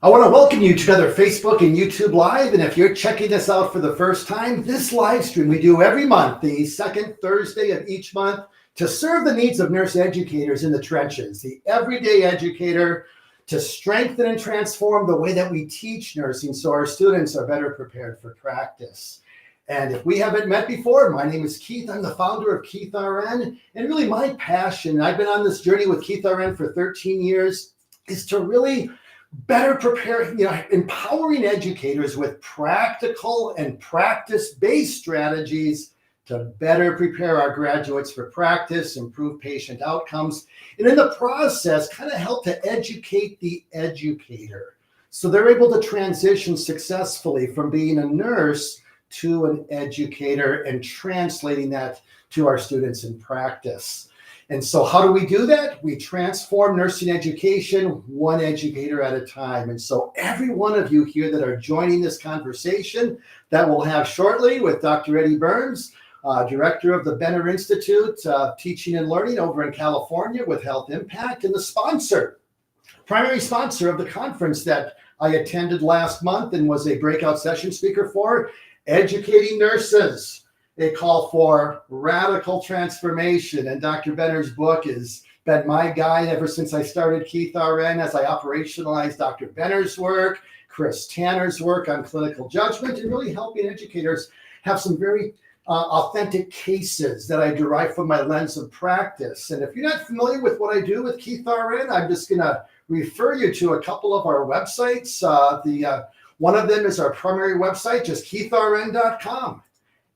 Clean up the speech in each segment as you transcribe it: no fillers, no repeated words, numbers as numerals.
I want to welcome you to another Facebook and YouTube Live. And if you're checking this out for the first time, this live stream we do every month, the second Thursday of each month, to serve the needs of nurse educators in the trenches, the everyday educator, to strengthen and transform the way that we teach nursing so our students are better prepared for practice. And if we haven't met before, my name is Keith. I'm the founder of Keith RN. And really my passion, I've been on this journey with Keith RN for 13 years, is to really better prepare, empowering educators with practical and practice-based strategies to better prepare our graduates for practice, improve patient outcomes, and in the process, kind of help to educate the educator. So they're able to transition successfully from being a nurse to an educator and translating that to our students in practice. And so how do we do that? We transform nursing education one educator at a time. And so every one of you here that are joining this conversation that we'll have shortly with Dr. Eddie Burns, director of the Benner Institute, Teaching and Learning over in California with Health Impact, and the primary sponsor of the conference that I attended last month and was a breakout session speaker for, Educating Nurses. A call for radical transformation. And Dr. Benner's book has been my guide ever since I started Keith RN as I operationalized Dr. Benner's work, Chris Tanner's work on clinical judgment, and really helping educators have some very authentic cases that I derive from my lens of practice. And if you're not familiar with what I do with Keith RN, I'm just going to refer you to a couple of our websites. One of them is our primary website, just keithrn.com.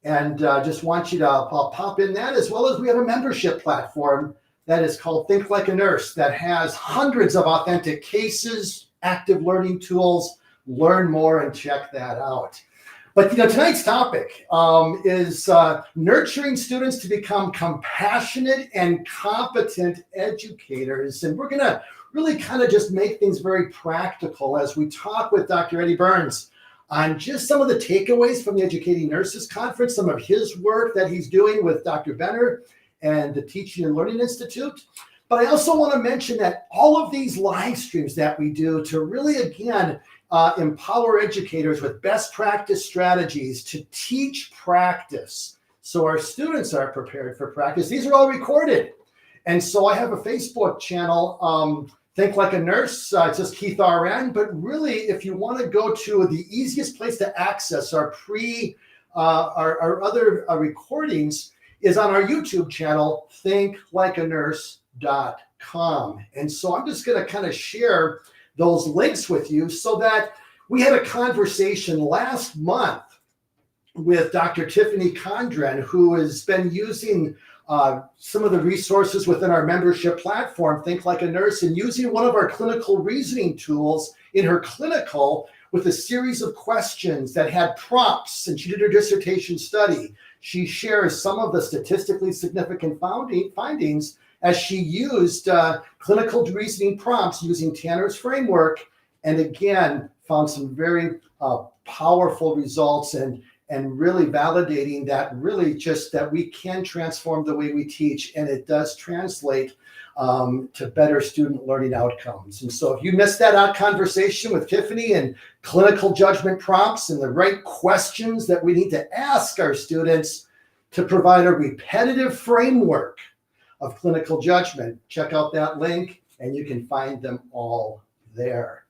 And just want you to pop in that, as well as we have a membership platform that is called Think Like a Nurse that has hundreds of authentic cases, active learning tools. Learn more and check that out. But tonight's topic is nurturing students to become compassionate and competent educators. And we're going to really kind of just make things very practical as we talk with Dr. Eddie Burns on just some of the takeaways from the Educating Nurses Conference, some of his work that he's doing with Dr. Benner and the Teaching and Learning Institute. But I also want to mention that all of these live streams that we do to really, again, empower educators with best practice strategies to teach practice so our students are prepared for practice. These are all recorded. And so I have a Facebook channel, Think Like a Nurse, it's just Keith RN, but really if you want to go to the easiest place to access our other recordings is on our YouTube channel, thinklikeanurse.com. And so I'm just going to kind of share those links with you so that we had a conversation last month with Dr. Tiffany Condren, who has been using some of the resources within our membership platform, Think Like a Nurse, and using one of our clinical reasoning tools in her clinical with a series of questions that had prompts, and she did her dissertation study. She shares some of the statistically significant findings as she used clinical reasoning prompts using Tanner's framework, and again, found some very powerful results and really validating that really just that we can transform the way we teach, and it does translate to better student learning outcomes. And so if you missed that conversation with Tiffany and clinical judgment prompts and the right questions that we need to ask our students to provide a repetitive framework of clinical judgment, check out that link and you can find them all there.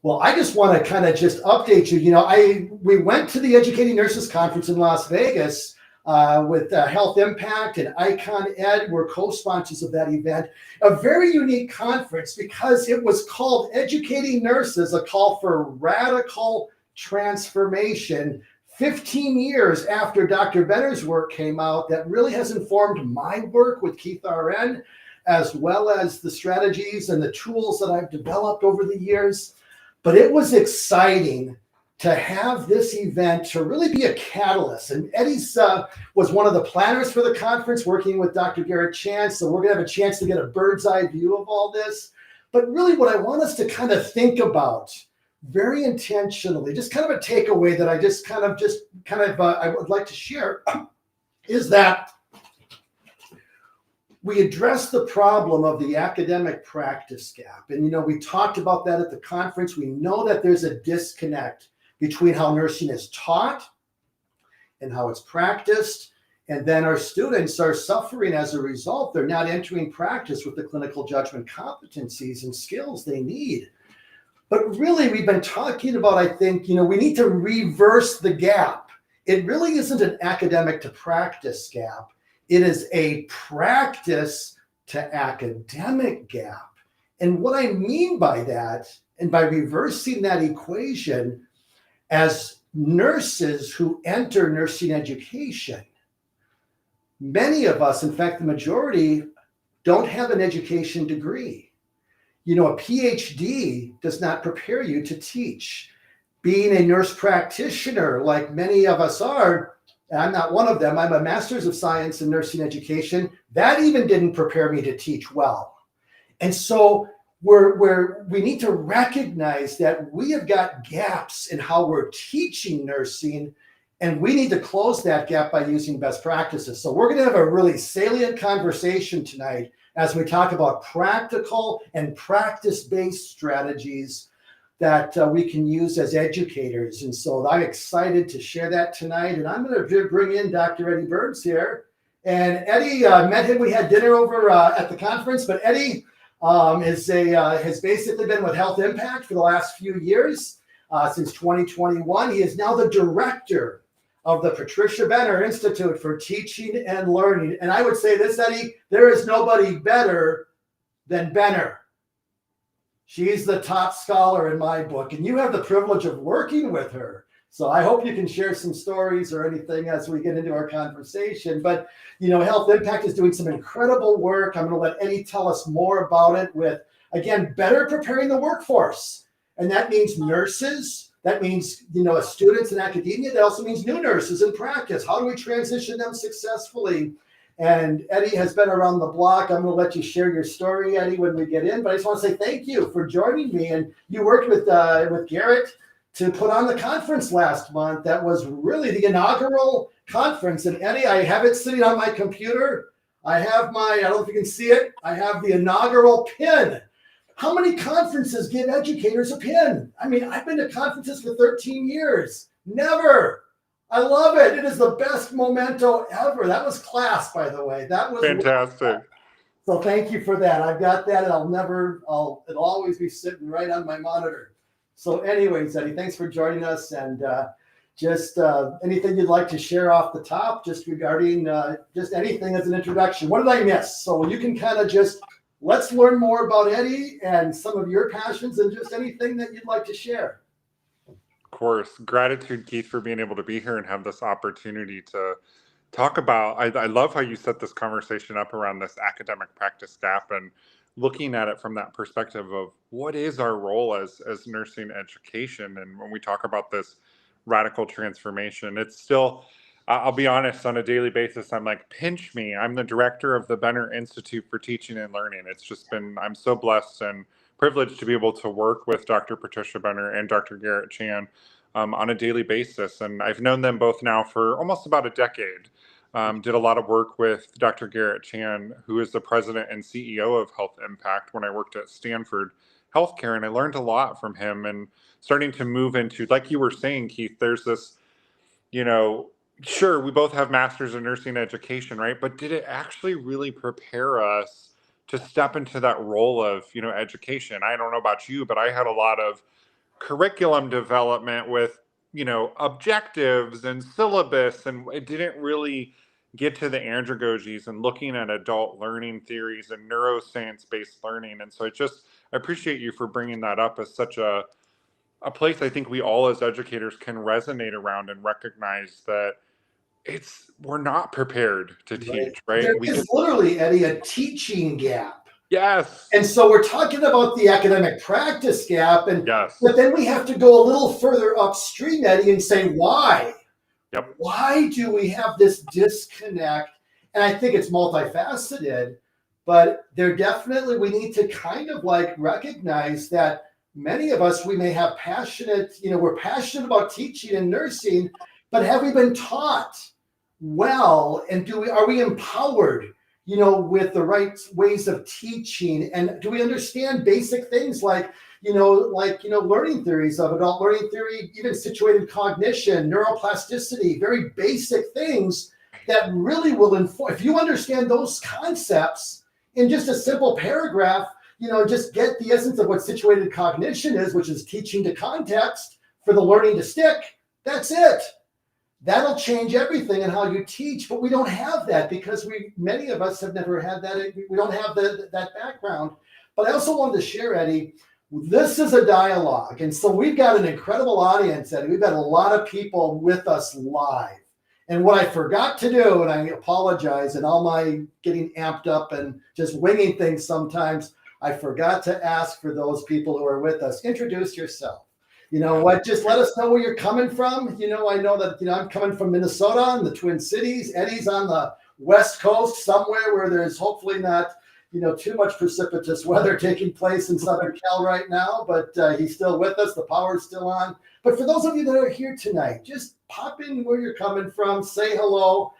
Well, I just want to kind of just update you. We went to the Educating Nurses Conference in Las Vegas with Health Impact and Icon Ed. We're co-sponsors of that event. A very unique conference because it was called Educating Nurses, a call for radical transformation. 15 years after Dr. Benner's work came out, that really has informed my work with Keith RN, as well as the strategies and the tools that I've developed over the years. But it was exciting to have this event to really be a catalyst. And Eddie's was one of the planners for the conference, working with Dr. Garrett Chance. So we're going to have a chance to get a bird's eye view of all this. But really what I want us to kind of think about very intentionally, just kind of a takeaway that I would like to share is that we addressed the problem of the academic practice gap. And, we talked about that at the conference. We know that there's a disconnect between how nursing is taught and how it's practiced. And then our students are suffering as a result. They're not entering practice with the clinical judgment competencies and skills they need. But really, we've been talking about, I think, we need to reverse the gap. It really isn't an academic to practice gap. It is a practice to academic gap. And what I mean by that, and by reversing that equation, as nurses who enter nursing education, many of us, in fact, the majority, don't have an education degree. A PhD does not prepare you to teach. Being a nurse practitioner, like many of us are, and I'm not one of them, I'm a master's of science in nursing education, that even didn't prepare me to teach well. And so we need to recognize that we have got gaps in how we're teaching nursing, and we need to close that gap by using best practices. So we're going to have a really salient conversation tonight as we talk about practical and practice-based strategies that we can use as educators. And so I'm excited to share that tonight. And I'm going to bring in Dr. Eddie Burns here. And Eddie, met him, we had dinner over at the conference, but Eddie has basically been with Health Impact for the last few years, since 2021. He is now the director of the Patricia Benner Institute for Teaching and Learning. And I would say this, Eddie, there is nobody better than Benner. She's the top scholar in my book, and you have the privilege of working with her. So I hope you can share some stories or anything as we get into our conversation. But, Health Impact is doing some incredible work. I'm going to let Eddie tell us more about it with, again, better preparing the workforce. And that means nurses. That means, students in academia. That also means new nurses in practice. How do we transition them successfully? And Eddie has been around the block. I'm going to let you share your story, Eddie, when we get in. But I just want to say thank you for joining me. And you worked with Garrett to put on the conference last month. That was really the inaugural conference. And Eddie, I have it sitting on my computer. I have I don't know if you can see it. I have the inaugural pin. How many conferences give educators a pin? I mean, I've been to conferences for 13 years. Never. I love it. It is the best memento ever. That was class, by the way. That was fantastic. So thank you for that. I've got that, and it'll always be sitting right on my monitor. So anyways, Eddie, thanks for joining us. And just anything you'd like to share off the top, just regarding just anything as an introduction. What did I miss? So you can kind of just, let's learn more about Eddie and some of your passions and just anything that you'd like to share. Of course. Gratitude, Keith, for being able to be here and have this opportunity to talk about, I love how you set this conversation up around this academic practice gap and looking at it from that perspective of what is our role as nursing education. And when we talk about this radical transformation, it's still, I'll be honest, on a daily basis, I'm like, pinch me. I'm the director of the Benner Institute for Teaching and Learning. It's just been, I'm so blessed and privileged to be able to work with Dr. Patricia Benner and Dr. Garrett Chan on a daily basis. And I've known them both now for almost about a decade. Did a lot of work with Dr. Garrett Chan, who is the president and CEO of Health Impact when I worked at Stanford Healthcare. And I learned a lot from him and starting to move into, like you were saying, Keith, there's this, sure, we both have masters in nursing education, right? But did it actually really prepare us to step into that role of, education? I don't know about you, but I had a lot of curriculum development with, objectives and syllabus, and it didn't really get to the andragogies and looking at adult learning theories and neuroscience-based learning. And so I appreciate you for bringing that up as such a place I think we all as educators can resonate around and recognize that we're not prepared to teach, right? There is literally, Eddie, a teaching gap. Yes. And so we're talking about the academic practice gap, yes. But then we have to go a little further upstream, Eddie, and say why? Yep. Why do we have this disconnect? And I think it's multifaceted, but we need to kind of like recognize that many of us, we may have we're passionate about teaching and nursing, but have we been taught well? And are we empowered with the right ways of teaching? And do we understand basic things like, learning theories of adult learning theory, even situated cognition, neuroplasticity, very basic things that really will inform. If you understand those concepts in just a simple paragraph, just get the essence of what situated cognition is, which is teaching to context for the learning to stick. That's it. That'll change everything in how you teach, but we don't have that because many of us have never had that. We don't have that background. But I also wanted to share, Eddie, this is a dialogue. And so we've got an incredible audience, Eddie. We've got a lot of people with us live. And what I forgot to do, and I apologize, and all my getting amped up and just winging things sometimes, I forgot to ask for those people who are with us, introduce yourself. Just let us know where you're coming from. I know that, I'm coming from Minnesota in the Twin Cities. Eddie's on the West Coast somewhere where there's hopefully not, too much precipitous weather taking place in Southern Cal right now, but he's still with us. The power's still on. But for those of you that are here tonight, just pop in where you're coming from, say hello.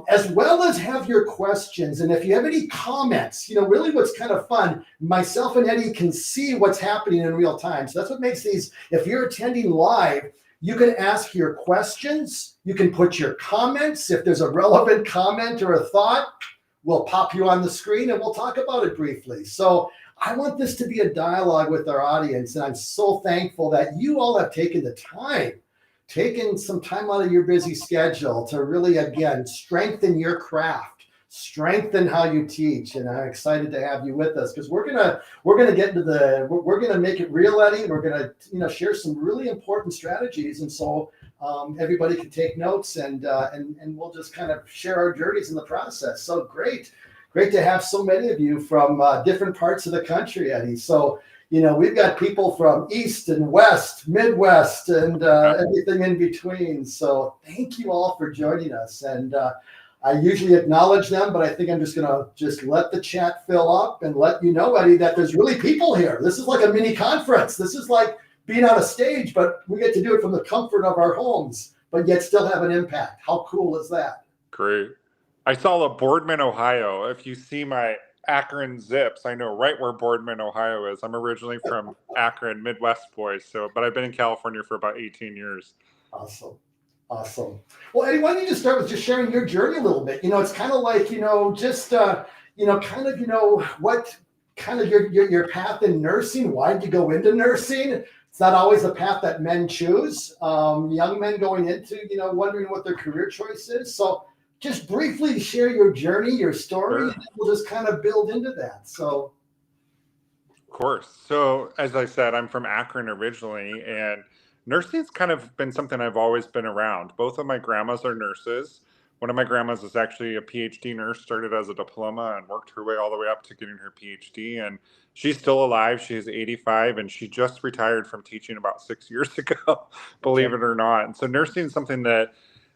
As well as have your questions. And if you have any comments, really what's kind of fun, myself and Eddie can see what's happening in real time. So that's what makes these, if you're attending live, you can ask your questions, you can put your comments. If there's a relevant comment or a thought, we'll pop you on the screen and we'll talk about it briefly. So I want this to be a dialogue with our audience. And I'm so thankful that you all have taken the time, taking some time out of your busy schedule to really, again, strengthen your craft, strengthen how you teach. And I'm excited to have you with us because we're gonna get into we're gonna make it real, Eddie. We're gonna share some really important strategies, and so everybody can take notes and we'll just kind of share our journeys in the process. So great to have so many of you from different parts of the country, Eddie. So we've got people from East and West, Midwest, and everything in between. So thank you all for joining us. And I usually acknowledge them, but I think I'm just going to let the chat fill up and let you know, Eddie, that there's really people here. This is like a mini conference. This is like being on a stage, but we get to do it from the comfort of our homes, but yet still have an impact. How cool is that? Great. I saw a Boardman, Ohio. If you see my Akron zips, I know right where Boardman, Ohio is. I'm originally from Akron, Midwest boys, but I've been in California for about 18 years. Awesome. Well, Eddie, why don't you just start with just sharing your journey a little bit? It's kind of like, what kind of your path in nursing. Why did you go into nursing? It's not always the path that men choose. Young men going into, wondering what their career choice is. So just briefly share your journey, your story, Sure. and we'll just kind of build into that. So, of course. So, as I said, I'm from Akron originally, and nursing's kind of been something I've always been around. Both of my grandmas are nurses. One of my grandmas is actually a PhD nurse, started as a diploma and worked her way all the way up to getting her PhD. And she's still alive. She's 85, and she just retired from teaching about 6 years ago, believe it or not. And so nursing is something that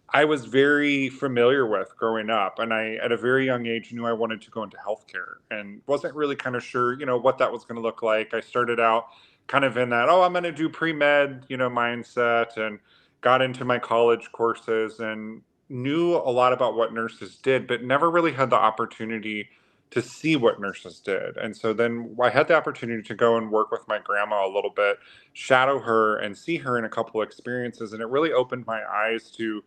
I was very familiar with growing up, and I, at a very young age, knew I wanted to go into healthcare, and wasn't really kind of sure, what that was going to look like. I started out kind of in that, oh, I'm going to do pre-med, mindset, and got into my college courses and knew a lot about what nurses did, but never really had the opportunity to see what nurses did. And so then I had the opportunity to go and work with my grandma a little bit, shadow her and see her in a couple of experiences, and it really opened my eyes to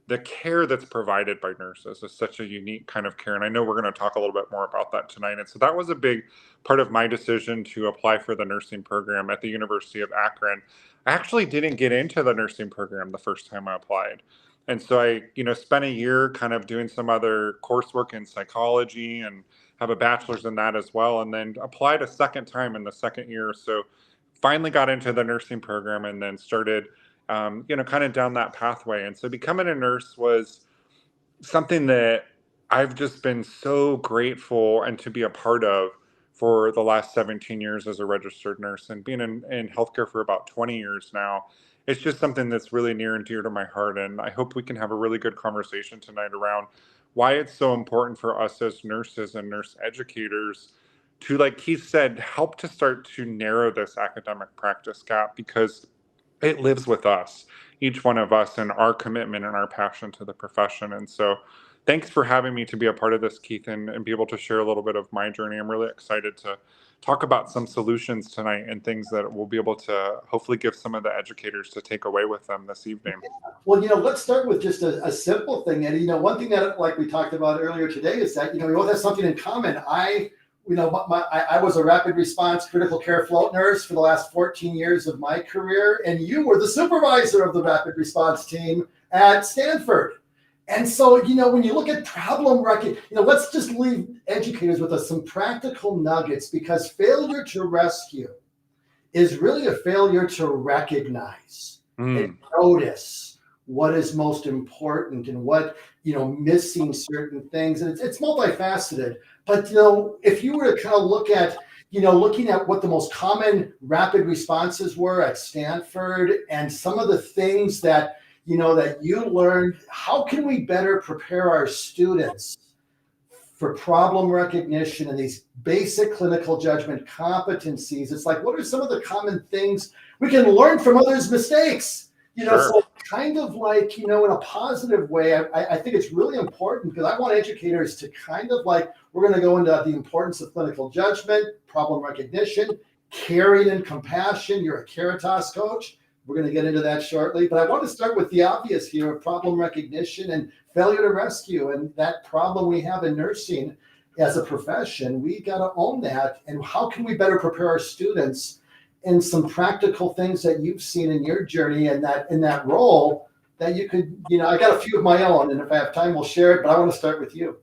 the care that's provided by nurses is such a unique kind of care. And I know we're going to talk a little bit more about that tonight. And so that was a big part of my decision to apply for the nursing program at the University of Akron. I actually didn't get into the nursing program the first time I applied. And so I, spent a year kind of doing some other coursework in psychology and have a bachelor's in that as well. And then applied a second time in the second year. So finally got into the nursing program and then started kind of down that pathway. And so becoming a nurse was something that I've just been so grateful and to be a part of for the last 17 years as a registered nurse, and being in healthcare for about 20 years now. It's just something that's really near and dear to my heart. And I hope we can have a really good conversation tonight around why it's so important for us as nurses and nurse educators to, like Keith said, help to start to narrow this academic practice gap, because it lives with us, each one of us, and our commitment and our passion to the profession. And so thanks for having me to be a part of this, Keith, and be able to share a little bit of my journey. I'm really excited to talk about some solutions tonight and things that we'll be able to hopefully give some of the educators to take away with them this evening. Well, let's start with just a simple thing. And, one thing that, like we talked about earlier today, is that, we both have something in common. I was a rapid response critical care float nurse for the last 14 years of my career, and you were the supervisor of the rapid response team at Stanford. And so, when you look at problem recognition, let's just leave educators with some practical nuggets, because failure to rescue is really a failure to recognize and notice what is most important and what, missing certain things. And it's multifaceted. But, if you were to kind of look at, looking at what the most common rapid responses were at Stanford and some of the things that, that you learned, how can we better prepare our students for problem recognition and these basic clinical judgment competencies? It's like, what are some of the common things we can learn from others' mistakes? Sure. So kind of like, in a positive way, I think it's really important, because I want educators to kind of like, we're going to go into the importance of clinical judgment, problem recognition, caring and compassion. You're a Caritas coach. We're going to get into that shortly. But I want to start with the obvious here of problem recognition and failure to rescue, and that problem we have in nursing as a profession. We got to own that. And how can we better prepare our students in some practical things that you've seen in your journey and in that role that you could, I got a few of my own, and if I have time, we'll share it, but I want to start with you.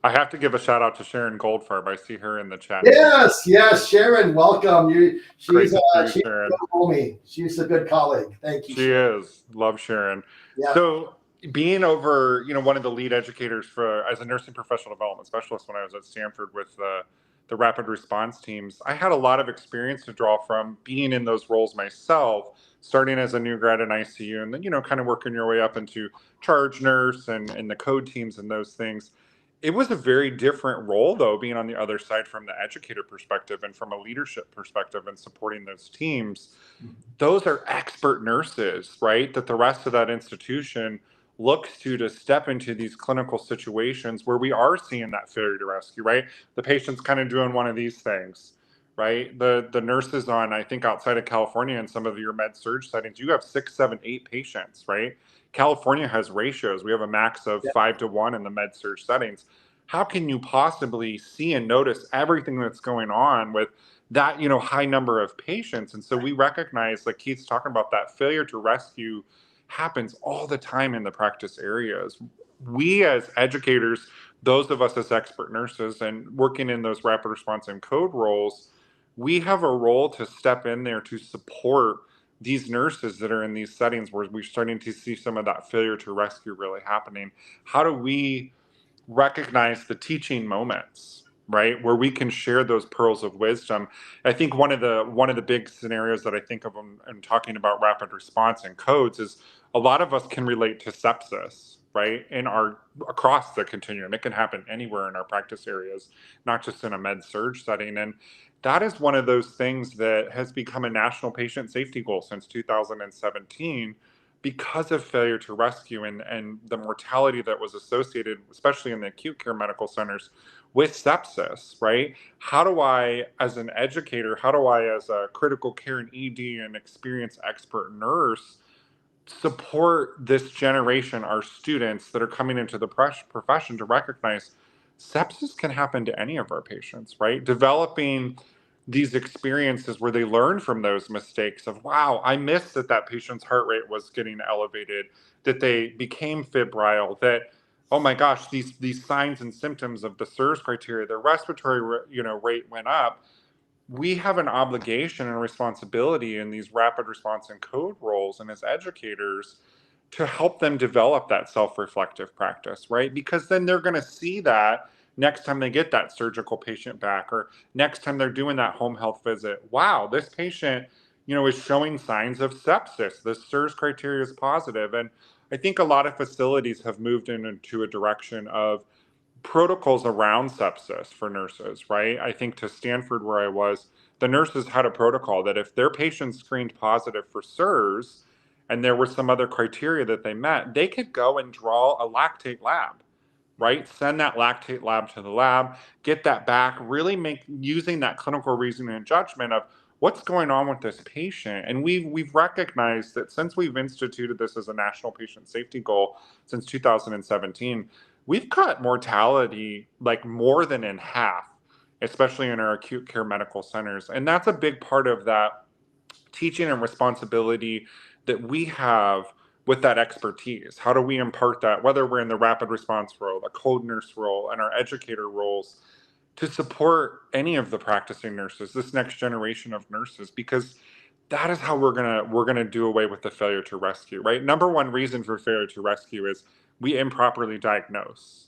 I have to give a shout out to Sharon Goldfarb. I see her in the chat. Yes, Sharon, welcome. She's Sharon. She's a good colleague. Thank you. She is. Love Sharon. Yeah. So being over, one of the lead educators as a nursing professional development specialist when I was at Stanford with the rapid response teams, I had a lot of experience to draw from being in those roles myself, starting as a new grad in ICU and then, kind of working your way up into charge nurse and the code teams and those things. It was a very different role, though, being on the other side from the educator perspective and from a leadership perspective and supporting those teams. Those are expert nurses, right? That the rest of that institution looks to step into these clinical situations where we are seeing that failure to rescue, right? The patient's kind of doing one of these things, right? The nurses on, I think outside of California in some of your med surg settings, you have 6, 7, 8 patients, right? California has ratios. We have a max of 5 to 1 in the med surg settings. How can you possibly see and notice everything that's going on with that, high number of patients? And so we recognize, like Keith's talking about, that failure to rescue happens all the time in the practice areas. We as educators, those of us as expert nurses and working in those rapid response and code roles, we have a role to step in there to support these nurses that are in these settings where we're starting to see some of that failure to rescue really happening. How do we recognize the teaching moments, right, where we can share those pearls of wisdom? I think one of the big scenarios that I think of when I'm talking about rapid response and codes is a lot of us can relate to sepsis, right, across the continuum. It can happen anywhere in our practice areas, not just in a med surg setting. And that is one of those things that has become a national patient safety goal since 2017 because of failure to rescue and the mortality that was associated, especially in the acute care medical centers, with sepsis, right? How do I, as an educator, as a critical care and ED and experienced expert nurse, support this generation, our students that are coming into the profession, to recognize sepsis can happen to any of our patients, right? Developing these experiences where they learn from those mistakes of, wow, I missed that patient's heart rate was getting elevated, that they became febrile, that, oh my gosh, these signs and symptoms of the SIRS criteria, their respiratory rate went up. We have an obligation and responsibility in these rapid response and code roles and as educators to help them develop that self-reflective practice, right? Because then they're going to see that next time they get that surgical patient back, or next time they're doing that home health visit. Wow, this patient, is showing signs of sepsis. The SIRS criteria is positive. And I think a lot of facilities have moved into a direction of protocols around sepsis for nurses, right? I think to Stanford, where I was, the nurses had a protocol that if their patients screened positive for SIRS and there were some other criteria that they met, they could go and draw a lactate lab, right? Send that lactate lab to the lab, get that back, really using that clinical reasoning and judgment of what's going on with this patient. And we've recognized that since we've instituted this as a national patient safety goal since 2017, we've cut mortality like more than in half, especially in our acute care medical centers. And that's a big part of that teaching and responsibility that we have with that expertise. How do we impart that, whether we're in the rapid response role, the code nurse role, and our educator roles, to support any of the practicing nurses, this next generation of nurses, because that is how we're gonna do away with the failure to rescue, right? Number one reason for failure to rescue is we improperly diagnose.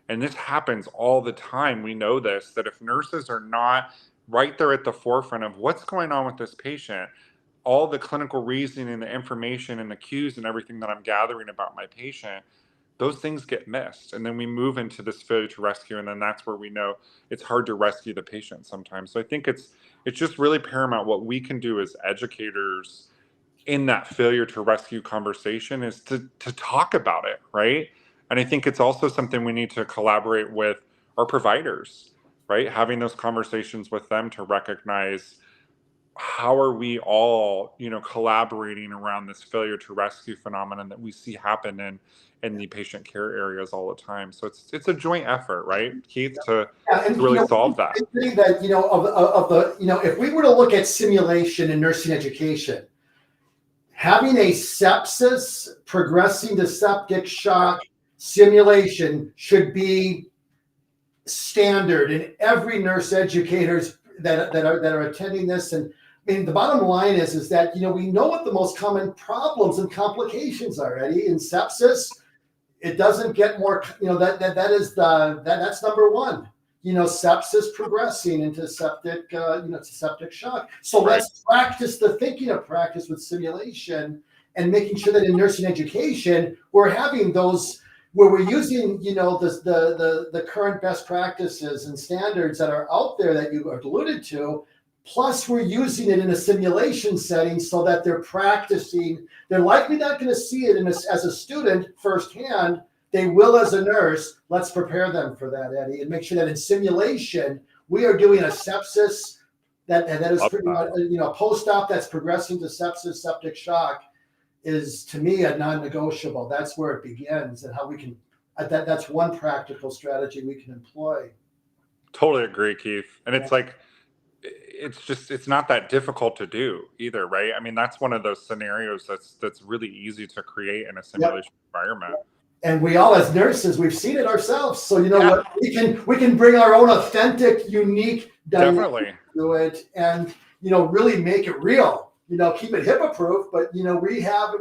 And this happens all the time. We know this, that if nurses are not right there at the forefront of what's going on with this patient, all the clinical reasoning and the information and the cues and everything that I'm gathering about my patient, those things get missed. And then we move into this failure to rescue. And then that's where we know it's hard to rescue the patient sometimes. So I think it's just really paramount what we can do as educators in that failure to rescue conversation is to talk about it, right? And I think it's also something we need to collaborate with our providers, right? Having those conversations with them to recognize how are we all, collaborating around this failure to rescue phenomenon that we see happen in the patient care areas all the time. So it's a joint effort, right, Keith, to And really solve that. I think that of the if we were to look at simulation in nursing education, having a sepsis progressing to septic shock simulation should be standard in every nurse educators that are attending this. And I mean, the bottom line is that we know what the most common problems and complications are. Eddie, in sepsis, it doesn't get more. That's number one. Sepsis progressing into septic, septic shock. So let's practice the thinking of practice with simulation and making sure that in nursing education we're having those where we're using, the current best practices and standards that are out there that you alluded to. Plus, we're using it in a simulation setting so that they're practicing. They're likely not going to see it as a student firsthand. They will as a nurse. Let's prepare them for that, Eddie, and make sure that in simulation we are doing a sepsis that is pretty much, post-op that's progressing to sepsis, septic shock is to me a non-negotiable. That's where it begins, and how we can. That's one practical strategy we can employ. Totally agree, Keith. And it's like, it's not that difficult to do either, right? I mean, that's one of those scenarios that's really easy to create in a simulation environment. And we all, as nurses, we've seen it ourselves. So what we can bring our own authentic, unique dynamic to it, and really make it real. Keep it HIPAA-proof, but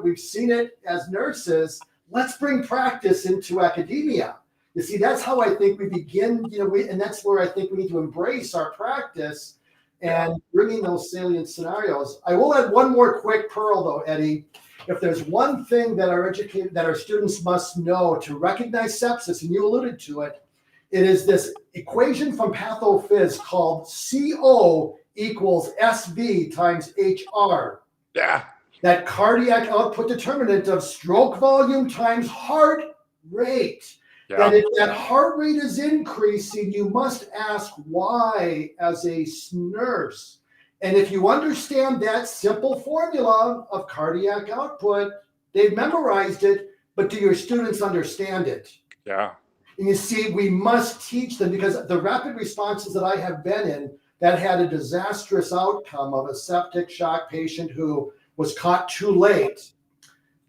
we've seen it as nurses. Let's bring practice into academia. You see, that's how I think we begin. And that's where I think we need to embrace our practice and bringing those salient scenarios. I will add one more quick pearl, though, Eddie. If there's one thing that our students must know to recognize sepsis, and you alluded to it, it is this equation from pathophys called CO equals SV times HR. Yeah. That cardiac output determinant of stroke volume times heart rate. Yeah. And if that heart rate is increasing, you must ask why as a nurse. And if you understand that simple formula of cardiac output, they've memorized it, but do your students understand it? Yeah. And you see, we must teach them, because the rapid responses that I have been in that had a disastrous outcome of a septic shock patient who was caught too late.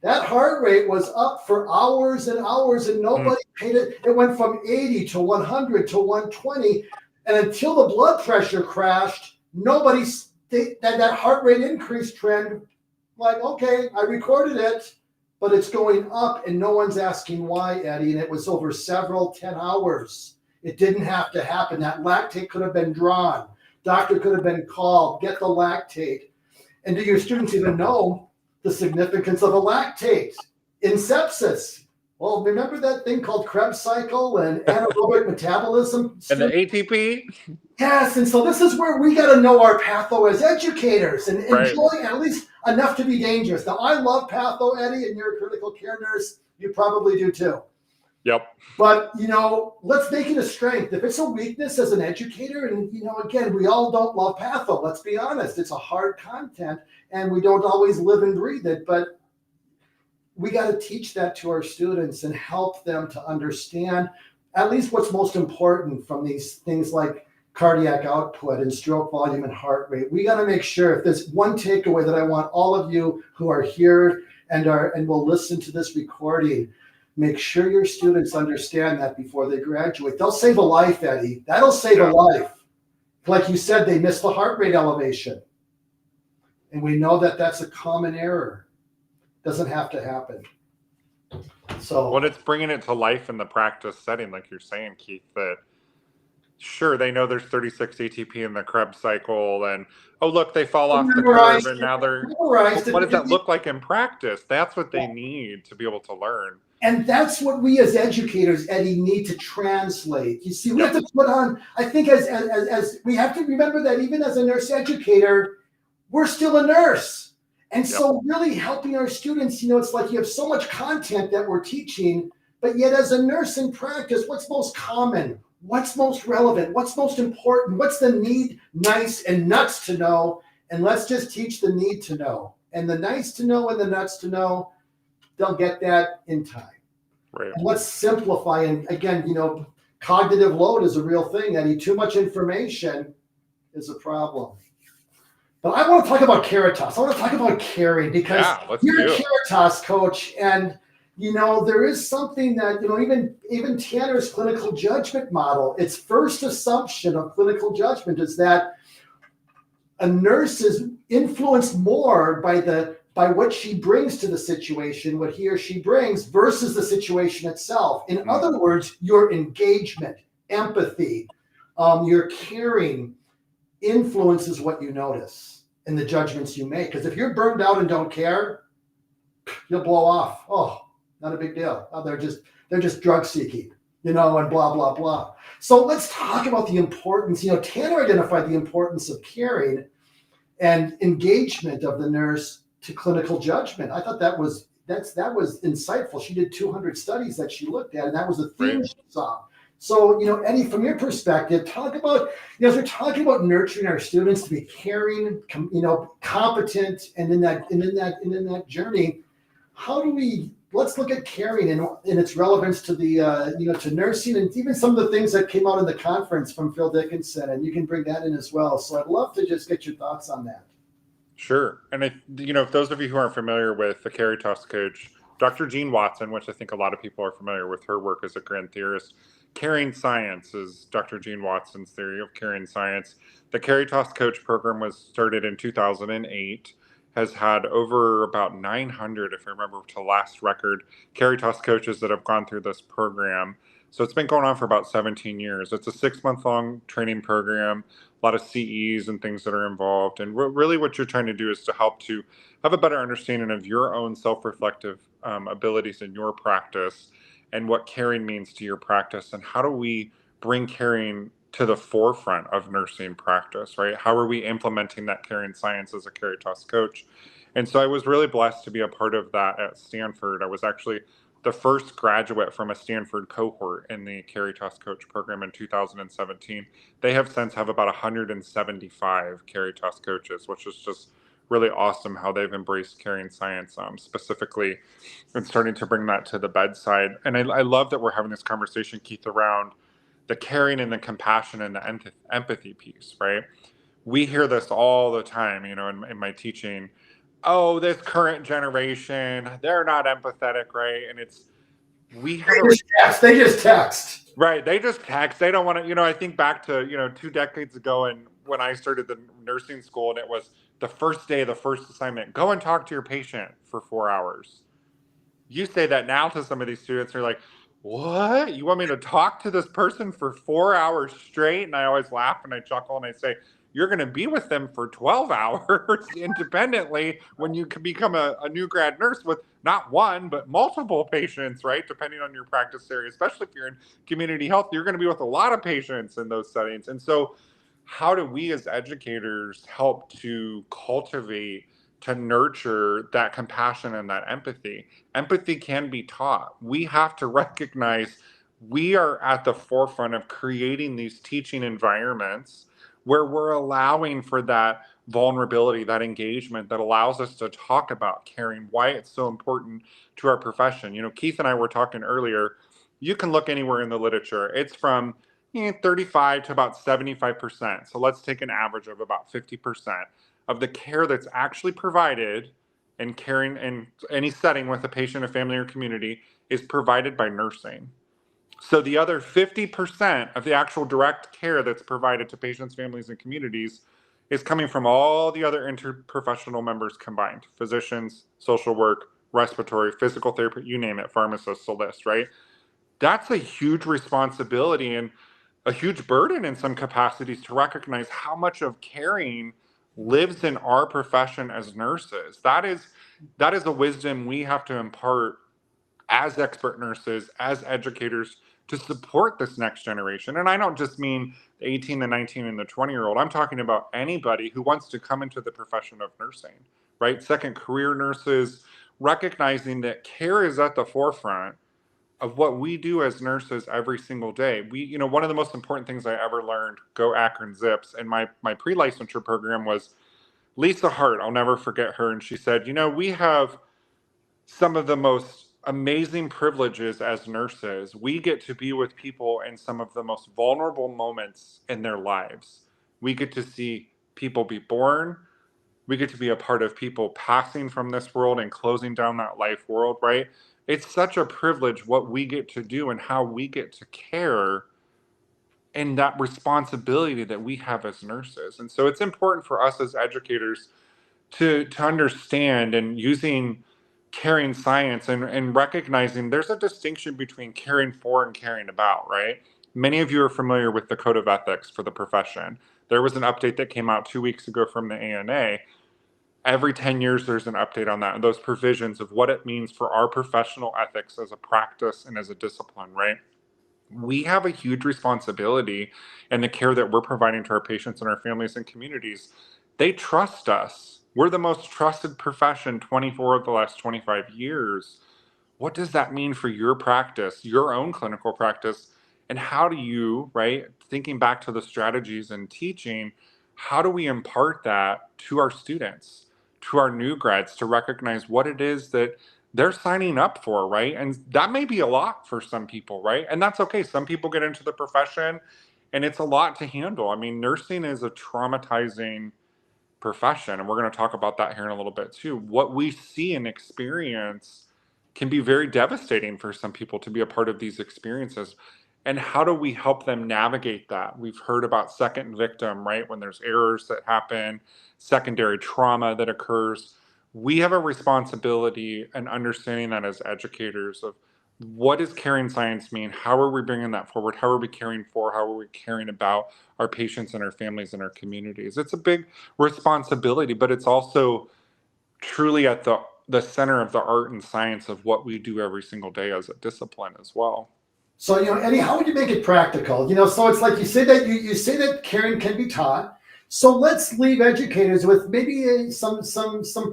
That heart rate was up for hours and hours, and nobody paid it. It went from 80 to 100 to 120. And until the blood pressure crashed, that heart rate increase trend, like, okay, I recorded it, but it's going up, and no one's asking why, Eddie. And it was over 10 hours. It didn't have to happen. That lactate could have been drawn. Doctor could have been called, get the lactate. And do your students even know the significance of a lactate in sepsis? Well, remember that thing called Krebs cycle and anaerobic metabolism? And the ATP? Yes, and so this is where we got to know our patho as educators and enjoy at least enough to be dangerous. Now, I love patho, Eddie, and you're a critical care nurse. You probably do too. Yep. But, let's make it a strength. If it's a weakness as an educator, and, again, we all don't love patho. Let's be honest. It's a hard content and we don't always live and breathe it. But we got to teach that to our students and help them to understand at least what's most important from these things like cardiac output and stroke volume and heart rate. We got to make sure, if there's one takeaway that I want all of you who are here and will listen to this recording, make sure your students understand that before they graduate. They'll save a life, Eddie. That'll save a life. Like you said, they missed the heart rate elevation. And we know that that's a common error. Doesn't have to happen. So, well, it's bringing it to life in the practice setting, like you're saying, Keith, that sure, they know there's 36 ATP in the Krebs cycle, and oh, look, they fall off the curve, and now they're. What does that look like in practice? That's what they need to be able to learn. And that's what we as educators, Eddie, need to translate. You see, we have to put on, I think as we have to remember that even as a nurse educator, we're still a nurse. And so really helping our students, it's like you have so much content that we're teaching, but yet as a nurse in practice, what's most common? What's most relevant? What's most important? What's the need, nice, and nuts to know? And let's just teach the need to know. And the nice to know and the nuts to know, they'll get that in time. Right. And let's simplify. And again, cognitive load is a real thing, Eddie. Too much information is a problem. But I want to talk about Caritas. I want to talk about caring, because you're a Caritas coach, and there is something that even Tanner's clinical judgment model. Its first assumption of clinical judgment is that a nurse is influenced more by what she brings to the situation, what he or she brings, versus the situation itself. In other words, your engagement, empathy, your caring influences what you notice and the judgments you make. Because if you're burned out and don't care, you'll blow off. Oh, not a big deal. Oh, they're just drug seeking, and blah, blah, blah. So let's talk about the importance. Tanner identified the importance of caring and engagement of the nurse to clinical judgment. I thought that was insightful. She did 200 studies that she looked at, and that was a theme she saw. So, Eddie, from your perspective, talk about, as we're talking about nurturing our students to be caring, competent, and in that journey, let's look at caring and its relevance to the, to nursing, and even some of the things that came out in the conference from Phil Dickinson, and you can bring that in as well. So I'd love to just get your thoughts on that. Sure. And if those of you who aren't familiar with the Caritas coach, Dr. Jean Watson, which I think a lot of people are familiar with her work as a grand theorist, caring science is Dr. Jean Watson's theory of caring science. The Caritas coach program was started in 2008, has had over about 900, if I remember to last record, Caritas coaches that have gone through this program. So it's been going on for about 17 years. It's a 6-month-long training program, a lot of CEs and things that are involved. And really what you're trying to do is to help to have a better understanding of your own self-reflective abilities in your practice and what caring means to your practice, and how do we bring caring to the forefront of nursing practice, right? How are we implementing that caring science as a Caritas coach? And so I was really blessed to be a part of that at Stanford. I was actually the first graduate from a Stanford cohort in the Caritas coach program in 2017. They have since have about 175 Caritas coaches, which is just really awesome how they've embraced caring science specifically and starting to bring that to the bedside. And I love that we're having this conversation, Keith, around the caring and the compassion and the empathy piece, right? We hear this all the time, in my teaching. Oh, this current generation, they're not empathetic, right? And They just text. Right. They just text. They don't want to, I think back to, 2 decades ago, and when I started the nursing school, and it was the first day, the first assignment, go and talk to your patient for 4 hours. You say that now to some of these students, they're like, what? You want me to talk to this person for 4 hours straight? And I always laugh and I chuckle and I say, you're going to be with them for 12 hours independently when you can become a new grad nurse with not one, but multiple patients, right? Depending on your practice area, especially if you're in community health, you're going to be with a lot of patients in those settings. And so how do we as educators help to cultivate to nurture that compassion and that empathy. Empathy can be taught. We have to recognize we are at the forefront of creating these teaching environments where we're allowing for that vulnerability, that engagement that allows us to talk about caring, why it's so important to our profession. You know, Keith and I were talking earlier, you can look anywhere in the literature. It's from 35 to about 75%. So let's take an average of about 50% of the care that's actually provided and caring in any setting with a patient, a family, or community is provided by nursing. So the other 50% of the actual direct care that's provided to patients, families, and communities is coming from all the other interprofessional members combined: physicians, social work, respiratory, physical therapy, you name it, pharmacists, the list, right? That's a huge responsibility and a huge burden in some capacities to recognize how much of caring lives in our profession as nurses. That is a wisdom we have to impart as expert nurses, as educators, to support this next generation. And I don't just mean the 18, the 19, and the 20-year-old. I'm talking about anybody who wants to come into the profession of nursing, right? Second career nurses, recognizing that care is at the forefront of what we do as nurses every single day. One of the most important things I ever learned, go Akron Zips, and my pre-licensure program was Lisa Hart. I'll never forget her. And she said, we have some of the most amazing privileges as nurses. We get to be with people in some of the most vulnerable moments in their lives. We get to see people be born. We get to be a part of people passing from this world and closing down that life world, right? It's such a privilege what we get to do and how we get to care and that responsibility that we have as nurses. And so it's important for us as educators to understand, and using caring science and recognizing there's a distinction between caring for and caring about, right? Many of you are familiar with the Code of Ethics for the profession. There was an update that came out 2 weeks ago from the ANA. Every 10 years, there's an update on that and those provisions of what it means for our professional ethics as a practice and as a discipline, right? We have a huge responsibility in the care that we're providing to our patients and our families and communities. They trust us. We're the most trusted profession 24 of the last 25 years. What does that mean for your practice, your own clinical practice? And how do you, right, thinking back to the strategies and teaching, how do we impart that to our students, to our new grads, to recognize what it is that they're signing up for, right? And that may be a lot for some people, right? And that's okay. Some people get into the profession and it's a lot to handle. I mean, nursing is a traumatizing profession, and we're going to talk about that here in a little bit too. What we see and experience can be very devastating for some people to be a part of these experiences. And how do we help them navigate that? We've heard about second victim, right? When there's errors that happen, secondary trauma that occurs. We have a responsibility and understanding that as educators of what does caring science mean? How are we bringing that forward? How are we caring for? How are we caring about our patients and our families and our communities? It's a big responsibility, but it's also truly at the center of the art and science of what we do every single day as a discipline as well. So, Eddie, how would you make it practical? So it's like you say that you say that caring can be taught. So let's leave educators with maybe some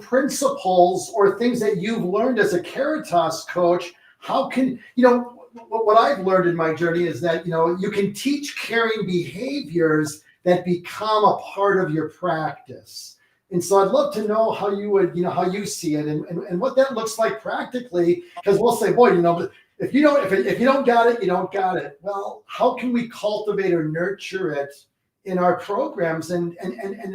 principles or things that you've learned as a Caritas coach. How can, what I've learned in my journey is that, you can teach caring behaviors that become a part of your practice. And so I'd love to know how you would, how you see it and what that looks like practically, because we'll say, boy, if you don't got it, you don't got it. Well, how can we cultivate or nurture it in our programs and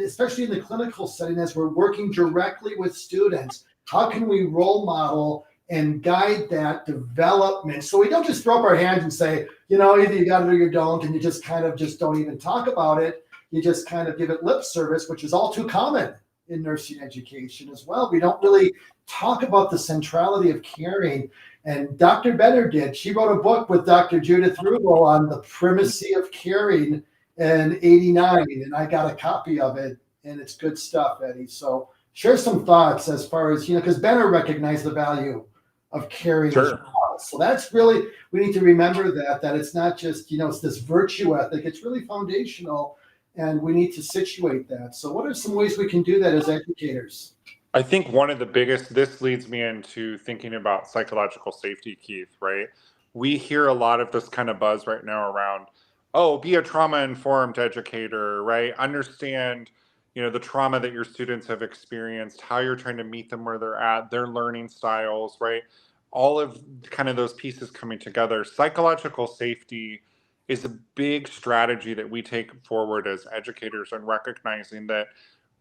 especially in the clinical setting as we're working directly with students? How can we role model and guide that development so we don't just throw up our hands and say, either you got it or you don't, and you just kind of just don't even talk about it. You just kind of give it lip service, which is all too common in nursing education as well. We don't really talk about the centrality of caring. And Dr. Benner did. She wrote a book with Dr. Judith Rubel on the primacy of caring in '89, and I got a copy of it, and it's good stuff, Eddie. So share some thoughts as far as, because Benner recognized the value of caring as well. So that's really, we need to remember that it's not just, it's this virtue ethic, it's really foundational, and we need to situate that. So what are some ways we can do that as educators? I think one of the biggest, this leads me into thinking about psychological safety, Keith, right? We hear a lot of this kind of buzz right now around, oh, be a trauma informed educator, right? Understand, the trauma that your students have experienced, how you're trying to meet them where they're at, their learning styles, right? All of kind of those pieces coming together. Psychological safety is a big strategy that we take forward as educators, and recognizing that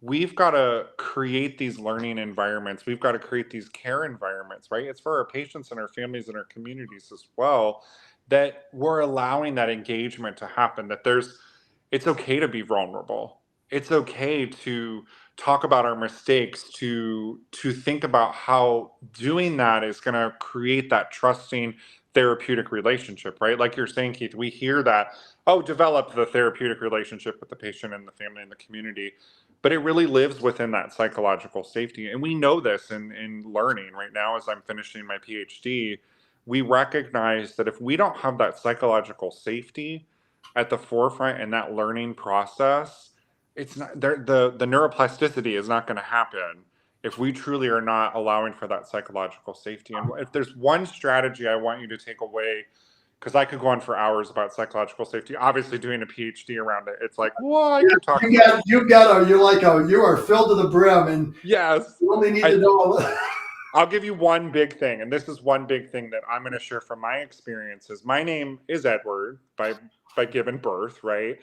we've got to create these learning environments. We've got to create these care environments, right? It's for our patients and our families and our communities as well, that we're allowing that engagement to happen, that it's okay to be vulnerable. It's okay to talk about our mistakes, to think about how doing that is going to create that trusting therapeutic relationship, right? Like you're saying, Keith, we hear that, oh, develop the therapeutic relationship with the patient and the family and the community, but it really lives within that psychological safety. And we know this in learning right now. As I'm finishing my PhD, we recognize that if we don't have that psychological safety at the forefront in that learning process, it's not there. The neuroplasticity is not going to happen if we truly are not allowing for that psychological safety. And if there's one strategy I want you to take away, because I could go on for hours about psychological safety. Obviously, doing a PhD around it, it's like, well, I could talk about. You are filled to the brim, and Yes, you only need to know. I'll give you one big thing, and this is one big thing that I'm going to share from my experiences. My name is Edward by given birth, right?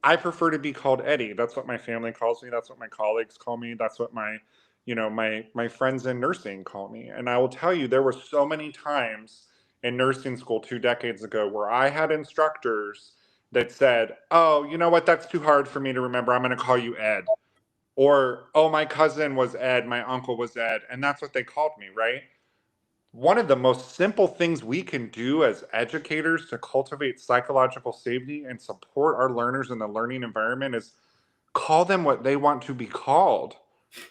I prefer to be called Eddie. That's what my family calls me. That's what my colleagues call me. That's what my friends in nursing call me. And I will tell you, there were so many times in nursing school 2 decades ago where I had instructors that said, "Oh, you know what? That's too hard for me to remember. I'm going to call you Ed." Or, "Oh, my cousin was Ed, my uncle was Ed." And that's what they called me, right? One of the most simple things we can do as educators to cultivate psychological safety and support our learners in the learning environment is call them what they want to be called,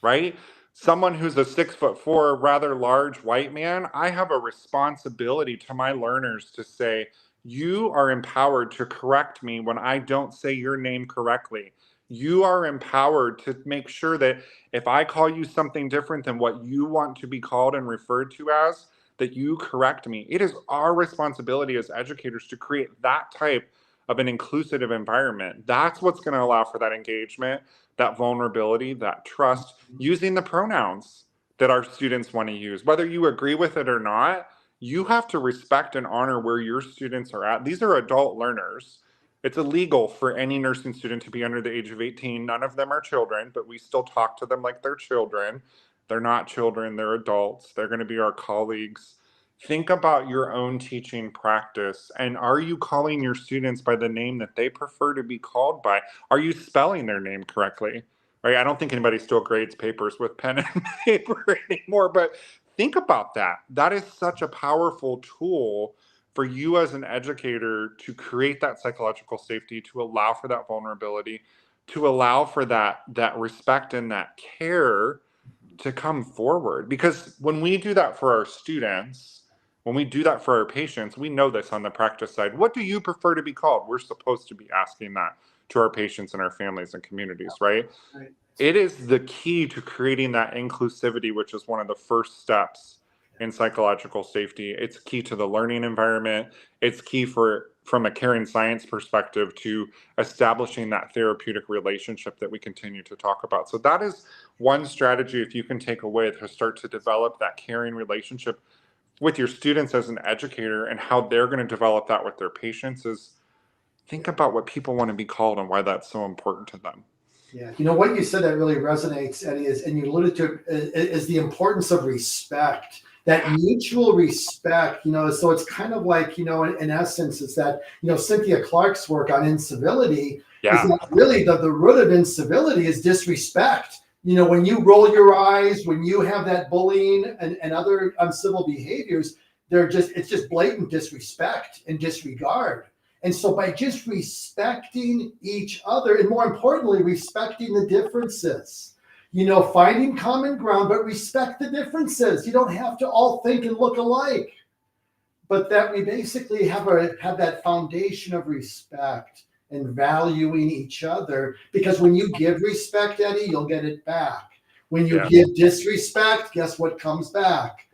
right? Someone who's a 6'4", rather large white man, I have a responsibility to my learners to say, you are empowered to correct me when I don't say your name correctly. You are empowered to make sure that if I call you something different than what you want to be called and referred to as, that you correct me. It is our responsibility as educators to create that type of an inclusive environment. That's what's going to allow for that engagement, that vulnerability, that trust, using the pronouns that our students want to use. Whether you agree with it or not, you have to respect and honor where your students are at. These are adult learners. It's illegal for any nursing student to be under the age of 18. None of them are children, but we still talk to them like they're children. They're not children, they're adults. They're going to be our colleagues. Think about your own teaching practice. And are you calling your students by the name that they prefer to be called by? Are you spelling their name correctly? Right? I don't think anybody still grades papers with pen and paper anymore, but think about that. That is such a powerful tool for you as an educator to create that psychological safety, to allow for that vulnerability, to allow for that respect and that care to come forward. Because when we do that for our students, when we do that for our patients, we know this on the practice side. What do you prefer to be called? We're supposed to be asking that to our patients and our families and communities, right? Right. It is the key to creating that inclusivity, which is one of the first steps in psychological safety. It's key to the learning environment. It's key from a caring science perspective to establishing that therapeutic relationship that we continue to talk about. So that is one strategy, if you can take away, to start to develop that caring relationship with your students as an educator, and how they're going to develop that with their patients, is think about what people want to be called and why that's so important to them. Yeah, what you said that really resonates, Eddie, and you alluded to is the importance of respect, that mutual respect. So it's kind of like, in essence, it's that, Cynthia Clark's work on incivility is Yeah. that really the root of incivility is disrespect. When you roll your eyes, when you have that bullying and other uncivil behaviors, it's just blatant disrespect and disregard. And so by just respecting each other, and more importantly, respecting the differences, finding common ground, but respect the differences. You don't have to all think and look alike, but that we basically have that foundation of respect and valuing each other. Because when you give respect, Eddie, you'll get it back. When you Yeah. give disrespect, guess what comes back?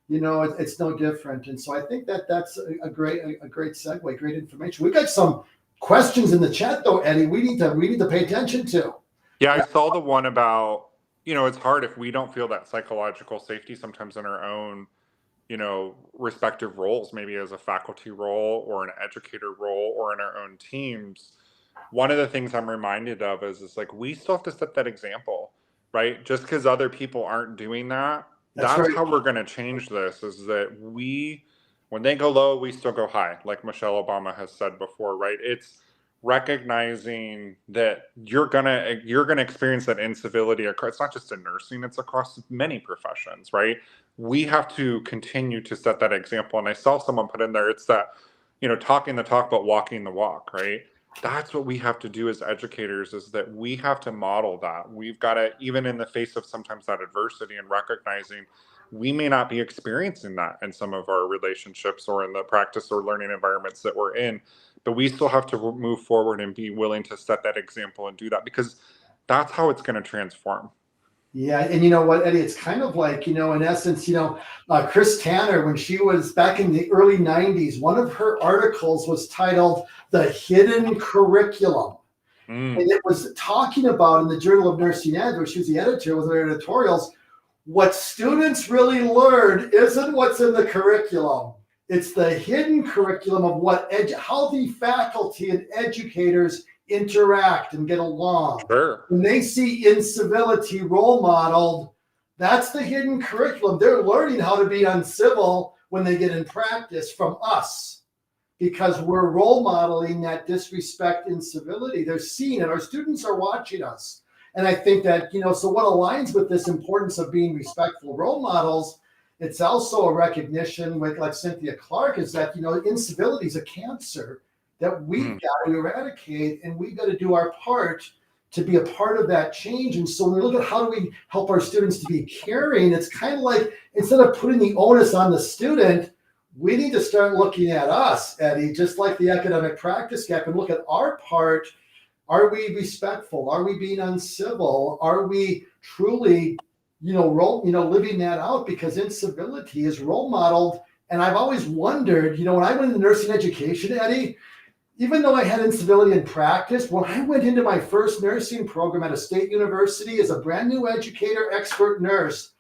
It's no different. And so I think that that's a great segue, great information. We've got some questions in the chat though, Eddie. We need to pay attention to. Yeah, I saw the one about, it's hard if we don't feel that psychological safety sometimes in our own, respective roles, maybe as a faculty role or an educator role or in our own teams. One of the things I'm reminded of is like, we still have to set that example, right? Just because other people aren't doing that, That's that's right. how we're going to change this, is that when they go low, we still go high, like Michelle Obama has said before, right? It's recognizing that you're gonna experience that incivility across, it's not just in nursing, it's across many professions, right? We have to continue to set that example. And I saw someone put in there, it's that, talking the talk but walking the walk, right? That's what we have to do as educators, is that we have to model that. We've got to, even in the face of sometimes that adversity, and recognizing we may not be experiencing that in some of our relationships or in the practice or learning environments that we're in, but we still have to move forward and be willing to set that example and do that, because that's how it's going to transform. Yeah, and you know what, Eddie? It's kind of like, in essence, Chris Tanner, when she was back in the early 90s, one of her articles was titled The Hidden Curriculum. And it was talking about, in the Journal of Nursing Ed, where she was the editor with her editorials, what students really learn isn't what's in the curriculum. It's the hidden curriculum of how the faculty and educators interact and get along. Sure. When they see incivility role modeled, that's the hidden curriculum. They're learning how to be uncivil when they get in practice from us, because we're role modeling that disrespect, incivility. They're seeing it. Our students are watching us. And I think that, so what aligns with this importance of being respectful role models, it's also a recognition with, like Cynthia Clark, is that, incivility is a cancer that we've got to eradicate, and we've got to do our part to be a part of that change. And so when we look at how do we help our students to be caring, it's kind of like, instead of putting the onus on the student, we need to start looking at us, Eddie, just like the academic practice gap, and look at our part. Are we respectful? Are we being uncivil? Are we truly, living that out? Because incivility is role modeled. And I've always wondered, when I went into nursing education, Eddie, even though I had incivility in practice, when I went into my first nursing program at a state university as a brand new educator, expert nurse,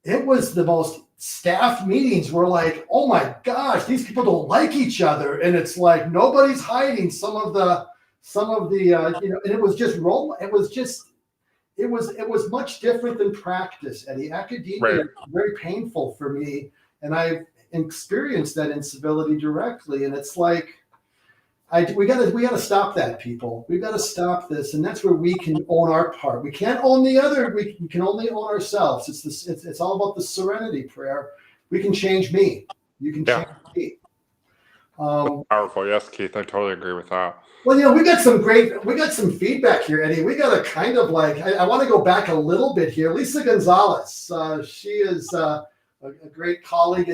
it was the most, staff meetings were like, oh my gosh, these people don't like each other. And it's like, nobody's hiding some of the, and it was just it was much different than practice. And the academia was very painful for me. And I've experienced that incivility directly. And it's like, we gotta stop that, people. We've got to stop this, and that's where we can own our part. We can't own the other. We can only own ourselves. It's all about the serenity prayer. We can change me. You can change me. Powerful. Yes, Keith, I totally agree with that. Well, we got some feedback here, Eddie. We got a kind of like, I want to go back a little bit here. Lisa Gonzalez, she is a great colleague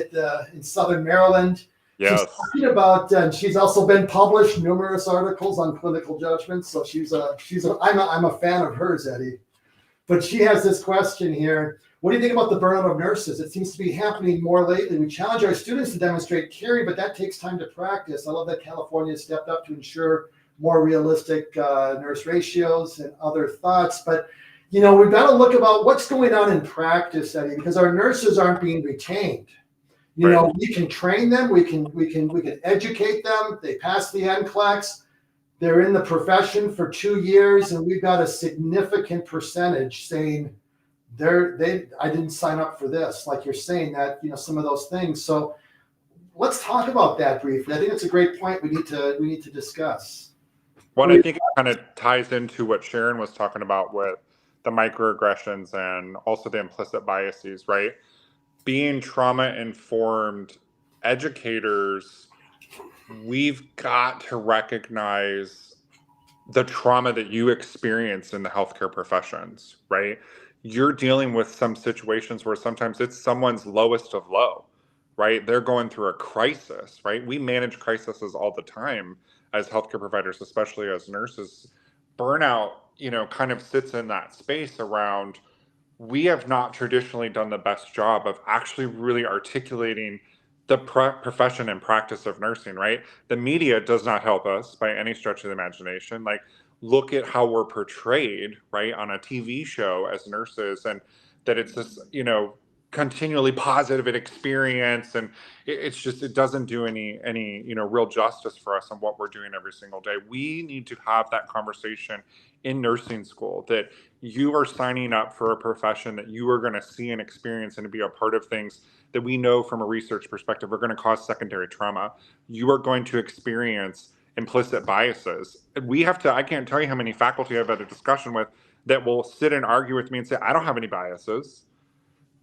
in Southern Maryland. Yes. She's talking about, and she's also been published numerous articles on clinical judgment. So I'm a fan of hers, Eddie. But she has this question here. What do you think about the burnout of nurses? It seems to be happening more lately. We challenge our students to demonstrate caring, but that takes time to practice. I love that California stepped up to ensure more realistic nurse ratios and other thoughts. But, we've got to look about what's going on in practice, Eddie, because our nurses aren't being retained. We can train them, we can educate them. They pass the NCLEX. They're in the profession for 2 years, and we've got a significant percentage saying I didn't sign up for this, like you're saying that, some of those things. So let's talk about that briefly. I think it's a great point we need to discuss. Well, I think it kind of ties into what Sharon was talking about with the microaggressions and also the implicit biases, right? Being trauma-informed educators, we've got to recognize the trauma that you experience in the healthcare professions, right? You're dealing with some situations where sometimes it's someone's lowest of low, right? They're going through a crisis, right? We manage crises all the time as healthcare providers, especially as nurses. Burnout, kind of sits in that space around, we have not traditionally done the best job of actually really articulating the profession and practice of nursing, right? The media does not help us by any stretch of the imagination. Like, look at how we're portrayed, right, on a TV show as nurses, and that it's this, continually positive experience, and it's just, it doesn't do any real justice for us on what we're doing every single day. We need to have that conversation in nursing school, that you are signing up for a profession that you are going to see and experience and to be a part of things that we know from a research perspective are going to cause secondary trauma. You are going to experience implicit biases. We have to, I can't tell you how many faculty I've had a discussion with that will sit and argue with me and say, I don't have any biases.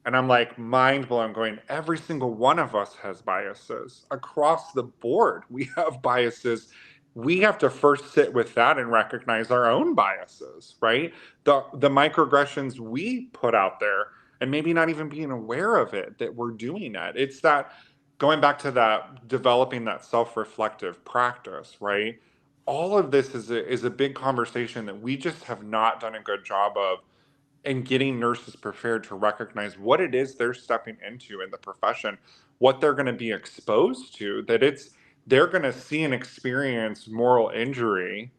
And I'm like, mind blown, going, every single one of us has biases across the board. We have biases. We have to first sit with that and recognize our own biases, right? The microaggressions we put out there, and maybe not even being aware of it, that we're doing that. It's that, going back to that, developing that self-reflective practice, right? All of this is a big conversation that we just have not done a good job of, and getting nurses prepared to recognize what it is they're stepping into in the profession, what they're going to be exposed to, that they're going to see and experience moral injury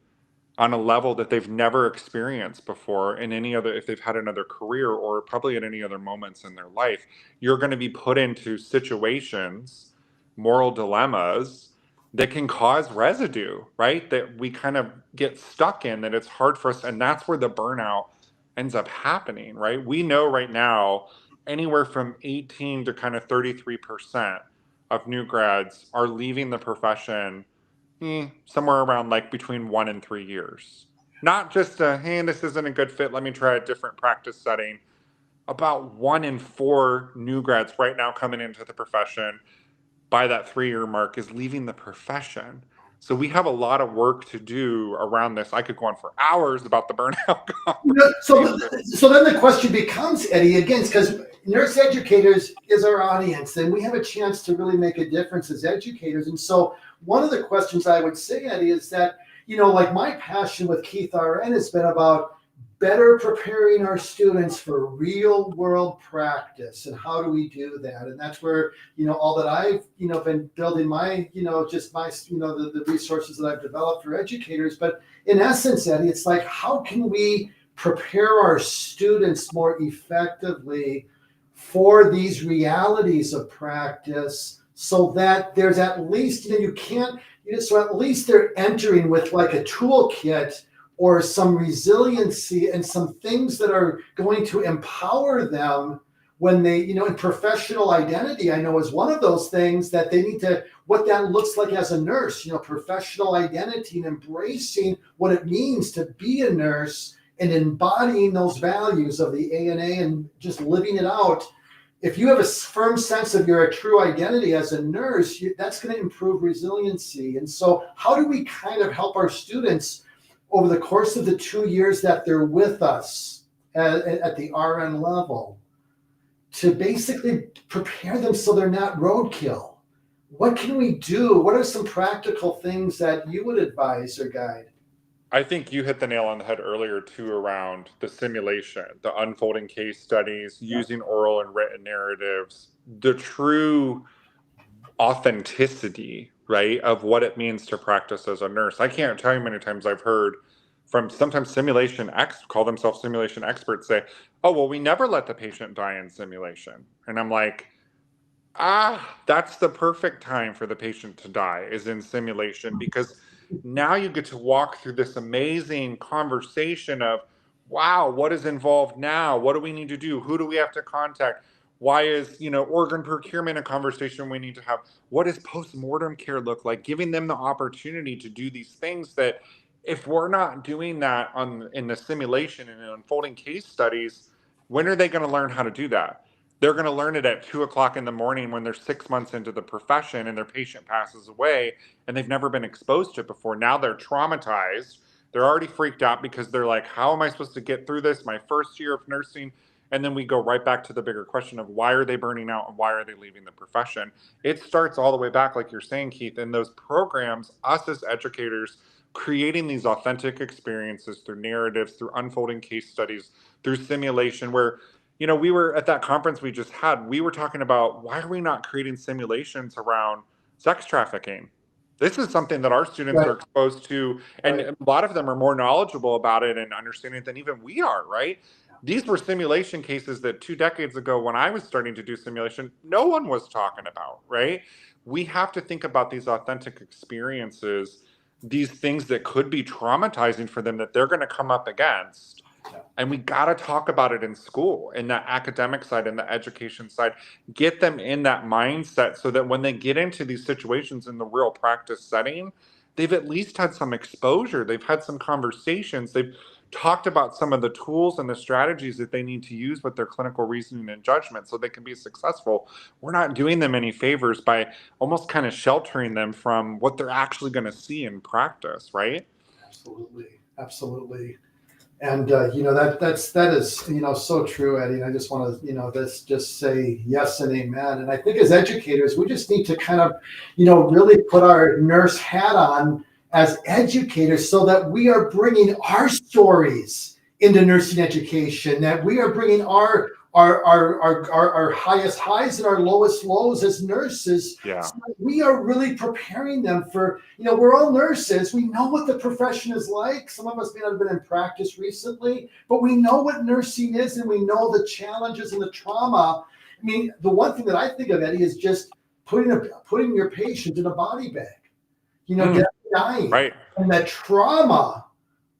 on a level that they've never experienced before in any other, if they've had another career or probably at any other moments in their life. You're going to be put into situations, moral dilemmas that can cause residue, right? That we kind of get stuck in, that it's hard for us. And that's where the burnout ends up happening, right? We know right now anywhere from 18 to kind of 33% of new grads are leaving the profession somewhere around like between 1 and 3 years. Not just hey, this isn't a good fit, let me try a different practice setting. About 1 in 4 new grads right now coming into the profession by that 3 year mark is leaving the profession. So we have a lot of work to do around this. I could go on for hours about the burnout So, conversation. so then the question becomes, Eddie, again, because nurse educators is our audience, and we have a chance to really make a difference as educators. And so, one of the questions I would say, Eddie, is that, like my passion with Keith RN has been about better preparing our students for real world practice. And how do we do that? And that's where, all that I've, been building my, just my, the resources that I've developed for educators. But in essence, Eddie, it's like, how can we prepare our students more effectively for these realities of practice, so that there's at least, you can't, so at least they're entering with like a toolkit or some resiliency and some things that are going to empower them when they, and professional identity, I know, is one of those things that they need to, what that looks like as a nurse, professional identity and embracing what it means to be a nurse and embodying those values of the ANA and just living it out. If you have a firm sense of your true identity as a nurse, that's going to improve resiliency. And so how do we kind of help our students over the course of the 2 years that they're with us at the RN level to basically prepare them so they're not roadkill? What can we do? What are some practical things that you would advise or guide? I think you hit the nail on the head earlier too, around the simulation, the unfolding case studies, using oral and written narratives, the true authenticity, right, of what it means to practice as a nurse. I can't tell you how many times I've heard from sometimes call themselves simulation experts, say, oh, well, we never let the patient die in simulation. And I'm like, that's the perfect time for the patient to die, is in simulation, because now you get to walk through this amazing conversation of, wow, what is involved now? What do we need to do? Who do we have to contact? Why is, organ procurement a conversation we need to have? What does post-mortem care look like? Giving them the opportunity to do these things that, if we're not doing that in the simulation and in unfolding case studies, when are they going to learn how to do that? They're going to learn it at 2 o'clock in the morning when they're 6 months into the profession and their patient passes away and they've never been exposed to it before. Now they're traumatized. They're already freaked out because they're like, how am I supposed to get through this? My first year of nursing. And then we go right back to the bigger question of, why are they burning out and why are they leaving the profession? It starts all the way back, like you're saying, Keith, in those programs, us as educators, creating these authentic experiences through narratives, through unfolding case studies, through simulation, where we were at that conference we just had, we were talking about, why are we not creating simulations around sex trafficking? This is something that our students Right. are exposed to, and Right. a lot of them are more knowledgeable about it and understanding it than even we are, right? These were simulation cases that 2 decades ago, when I was starting to do simulation, no one was talking about, right? We have to think about these authentic experiences, these things that could be traumatizing for them that they're going to come up against. And we got to talk about it in school, in that academic side, in the education side, get them in that mindset so that when they get into these situations in the real practice setting, they've at least had some exposure. They've had some conversations. They've talked about some of the tools and the strategies that they need to use with their clinical reasoning and judgment so they can be successful. We're not doing them any favors by almost kind of sheltering them from what they're actually going to see in practice, right? Absolutely. Absolutely. And that is so true, Eddie. And I just want to this just say yes and amen. And I think as educators, we just need to kind of really put our nurse hat on as educators, so that we are bringing our stories into nursing education, that we are bringing our highest highs and our lowest lows as nurses. Yeah. So we are really preparing them for, we're all nurses. We know what the profession is like. Some of us may not have been in practice recently, but we know what nursing is, and we know the challenges and the trauma. I mean, the one thing that I think of, Eddie, is just putting your patient in a body bag, dying. Right. And the trauma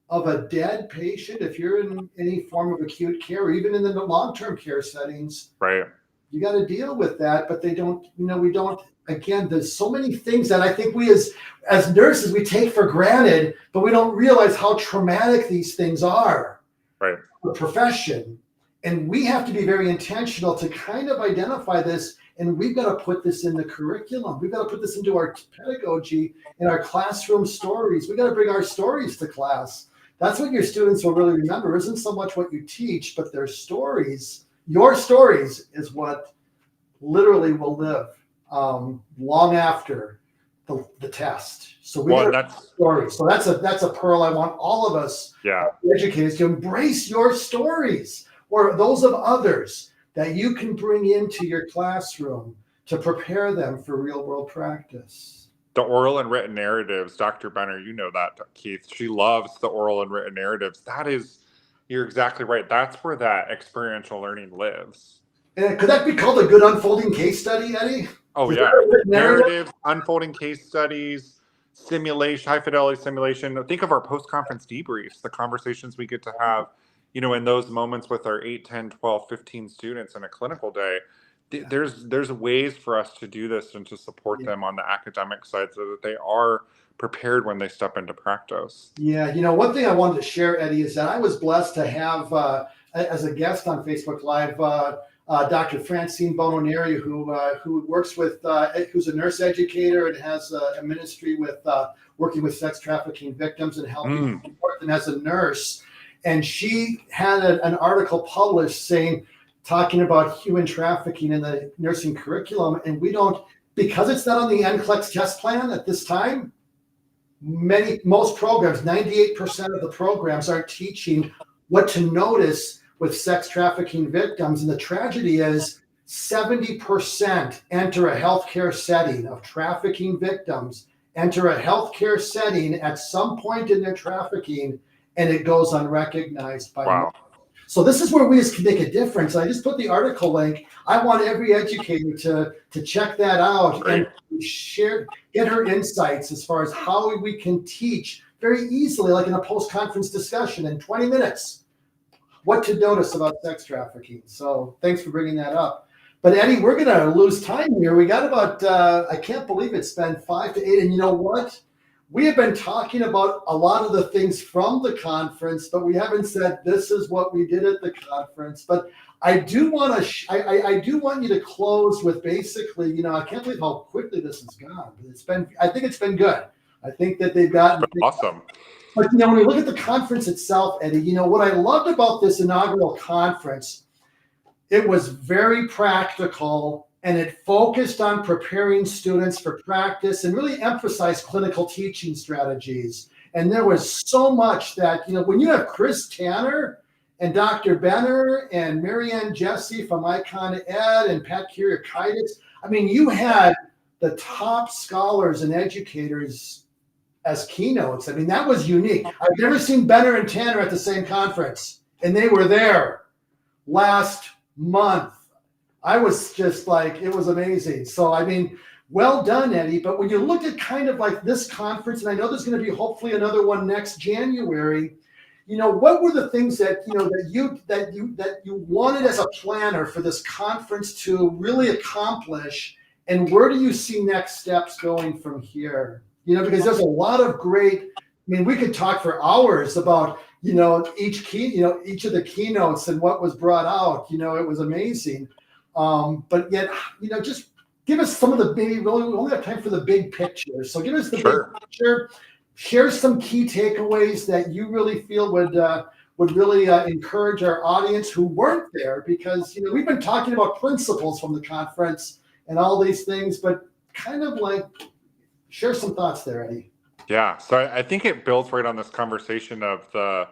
of a dead patient, if you're in any form of acute care, or even in the long-term care settings, right, you got to deal with that. But they don't, we don't, again, there's so many things that I think we as nurses, we take for granted, but we don't realize how traumatic these things are. Right. The profession. And we have to be very intentional to kind of identify this, and we've got to put this in the curriculum. We've got to put this into our pedagogy, in our classroom stories. We've got to bring our stories to class. That's what your students will really remember. Isn't so much what you teach, but their stories. Your stories is what literally will live long after the test. So we got stories. So that's a pearl I want all of us educators to embrace your stories, or those of others that you can bring into your classroom to prepare them for real world practice. The oral and written narratives, Dr. Benner, you know that, Keith. She loves the oral and written narratives. You're exactly right. That's where that experiential learning lives. And could that be called a good unfolding case study, Eddie? Oh, yeah. Narratives, unfolding case studies, simulation, high fidelity simulation. Think of our post-conference debriefs, the conversations we get to have, in those moments with our 8, 10, 12, 15 students in a clinical day. There's ways for us to do this and to support them on the academic side so that they are prepared when they step into practice. Yeah, one thing I wanted to share, Eddie, is that I was blessed to have as a guest on Facebook Live Dr. Francine Bononeri, who works with, who's a nurse educator and has a ministry with working with sex trafficking victims and helping support them as a nurse. And she had an article published talking about human trafficking in the nursing curriculum. And because it's not on the NCLEX test plan at this time, most programs, 98% of the programs, aren't teaching what to notice with sex trafficking victims. And the tragedy is 70% enter a healthcare setting of trafficking victims, enter a healthcare setting at some point in their trafficking, and it goes unrecognized by wow. So this is where we can make a difference. I just put the article link. I want every educator to check that out and get her insights as far as how we can teach very easily, like in a post-conference discussion in 20 minutes, what to notice about sex trafficking. So thanks for bringing that up. But Eddie, we're going to lose time here. We got about, I can't believe it's been 5 to 8. And you know what? We have been talking about a lot of the things from the conference, but we haven't said this is what we did at the conference. But I do want to, I do want you to close with basically, I can't believe how quickly this has gone. But I think it's been good. I think that they've gotten awesome. But when we look at the conference itself, Eddie, what I loved about this inaugural conference, it was very practical. And it focused on preparing students for practice and really emphasized clinical teaching strategies. And there was so much that, when you have Chris Tanner and Dr. Benner and Marianne Jesse from Icon Ed and Pat Kiriakaitis. I mean, you had the top scholars and educators as keynotes. I mean, that was unique. I've never seen Benner and Tanner at the same conference, and they were there last month. I was just like, it was amazing. So, I mean, well done, Eddie. But when you look at kind of like this conference, and I know there's going to be hopefully another one next January, what were the things that you wanted as a planner for this conference to really accomplish, and where do you see next steps going from here? Because there's a lot of great. I mean, we could talk for hours about each of the keynotes and what was brought out. It was amazing, but yet just give us some of the big. We only have time for the big picture, so give us the big picture. Share some key takeaways that you really feel would really encourage our audience who weren't there, because we've been talking about principles from the conference and all these things, but kind of like share some thoughts there, Eddie. Yeah, so I think it builds right on this conversation of the,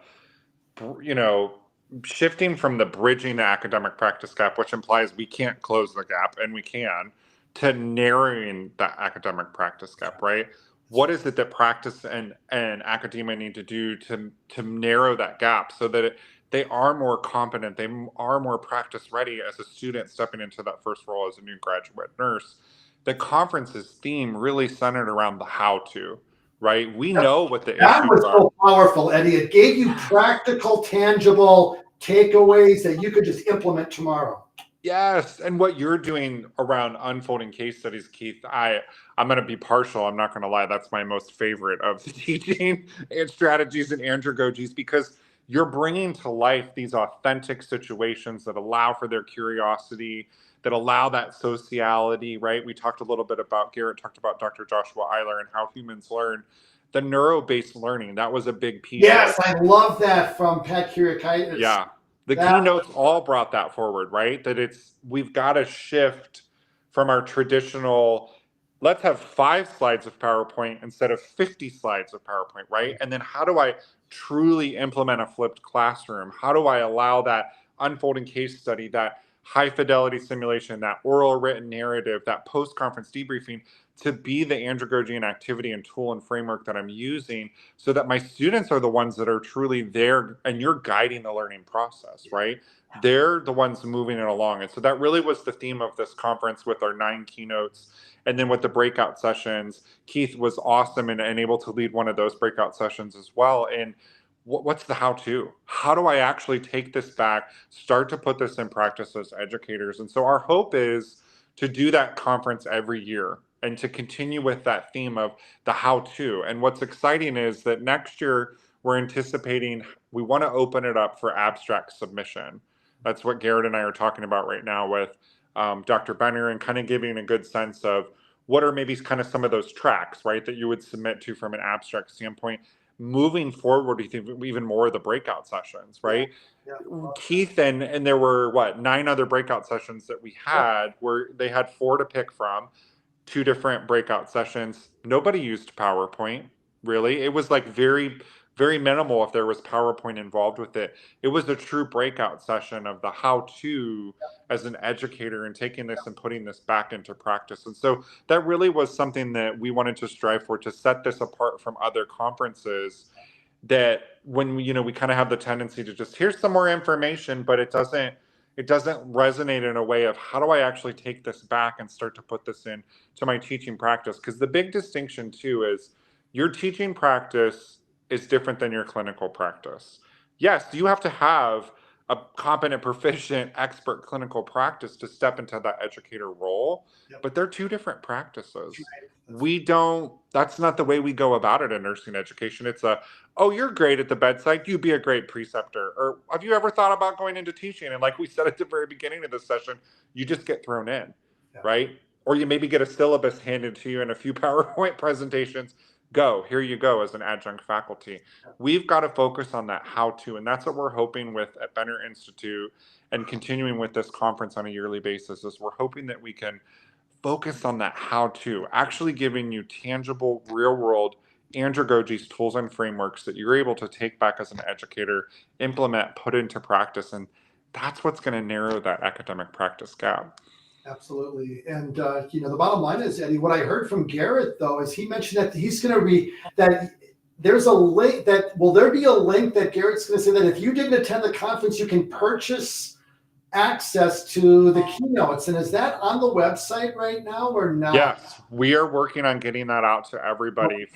shifting from the bridging the academic practice gap, which implies we can't close the gap, and we can, to narrowing the academic practice gap, right? What is it that practice and academia need to do to narrow that gap so that they are more competent, they are more practice ready as a student stepping into that first role as a new graduate nurse? The conference's theme really centered around the how-to, right? We know what the That issues was are. so powerful, Eddie. It gave you practical, tangible takeaways that you could just implement tomorrow. Yes, and what you're doing around unfolding case studies, Keith, I'm going to be partial. I'm not going to lie. That's my most favorite of the teaching and strategies and andragogies, because you're bringing to life these authentic situations that allow for their curiosity, that allow that sociality, right? We talked a little bit about, Garrett talked about Dr. Joshua Eiler and how humans learn. The neuro-based learning, that was a big piece. Yes, I love that from Pat Kiriakaitis. Yeah. The keynotes all brought that forward, right? That we've got to shift from our traditional, let's have 5 slides of PowerPoint instead of 50 slides of PowerPoint, right? And then how do I truly implement a flipped classroom? How do I allow that unfolding case study, that high fidelity simulation, that oral written narrative, that post-conference debriefing to be the andragogy and activity and tool and framework that I'm using, so that my students are the ones that are truly there, and you're guiding the learning process, right? They're the ones moving it along. And so that really was the theme of this conference with our 9 keynotes. And then with the breakout sessions, Keith was awesome and able to lead one of those breakout sessions as well. And what's the how-to? How do I actually take this back, start to put this in practice as educators? And so our hope is to do that conference every year and to continue with that theme of the how-to. And what's exciting is that next year we're anticipating, we want to open it up for abstract submission. That's what Garrett and I are talking about right now with Dr. Benner, and kind of giving a good sense of what are maybe kind of some of those tracks, right, that you would submit to from an abstract standpoint. Moving forward, you think even more of the breakout sessions, right? Yeah. Keith and there were 9 other breakout sessions that we had, where they had 4 to pick from, 2 different breakout sessions. Nobody used PowerPoint, really. It was like very, very minimal if there was PowerPoint involved with it. It was a true breakout session of the how-to as an educator and taking this and putting this back into practice. And so that really was something that we wanted to strive for, to set this apart from other conferences, that when we kind of have the tendency to just, here's some more information, but it doesn't resonate in a way of, how do I actually take this back and start to put this in to my teaching practice? Because the big distinction too is your teaching practice is different than your clinical practice. Yes, you have to have a competent, proficient, expert clinical practice to step into that educator role, but they're 2 different practices. That's not the way we go about it in nursing education. It's oh, you're great at the bedside, you be a great preceptor. Or have you ever thought about going into teaching? And like we said at the very beginning of this session, you just get thrown in, right? Or you maybe get a syllabus handed to you and a few PowerPoint presentations. Here you go as an adjunct faculty. We've got to focus on that how-to, and that's what we're hoping with at Benner Institute, and continuing with this conference on a yearly basis, is we're hoping that we can focus on that how-to, actually giving you tangible, real-world andragogy's tools and frameworks that you're able to take back as an educator, implement, put into practice. And that's what's going to narrow that academic practice gap. Absolutely. And, the bottom line is, Eddie, what I heard from Garrett, though, is he mentioned that he's going to that there's a link will there be a link that Garrett's going to say that if you didn't attend the conference, you can purchase access to the keynotes. And is that on the website right now or not? Yes, we are working on getting that out to everybody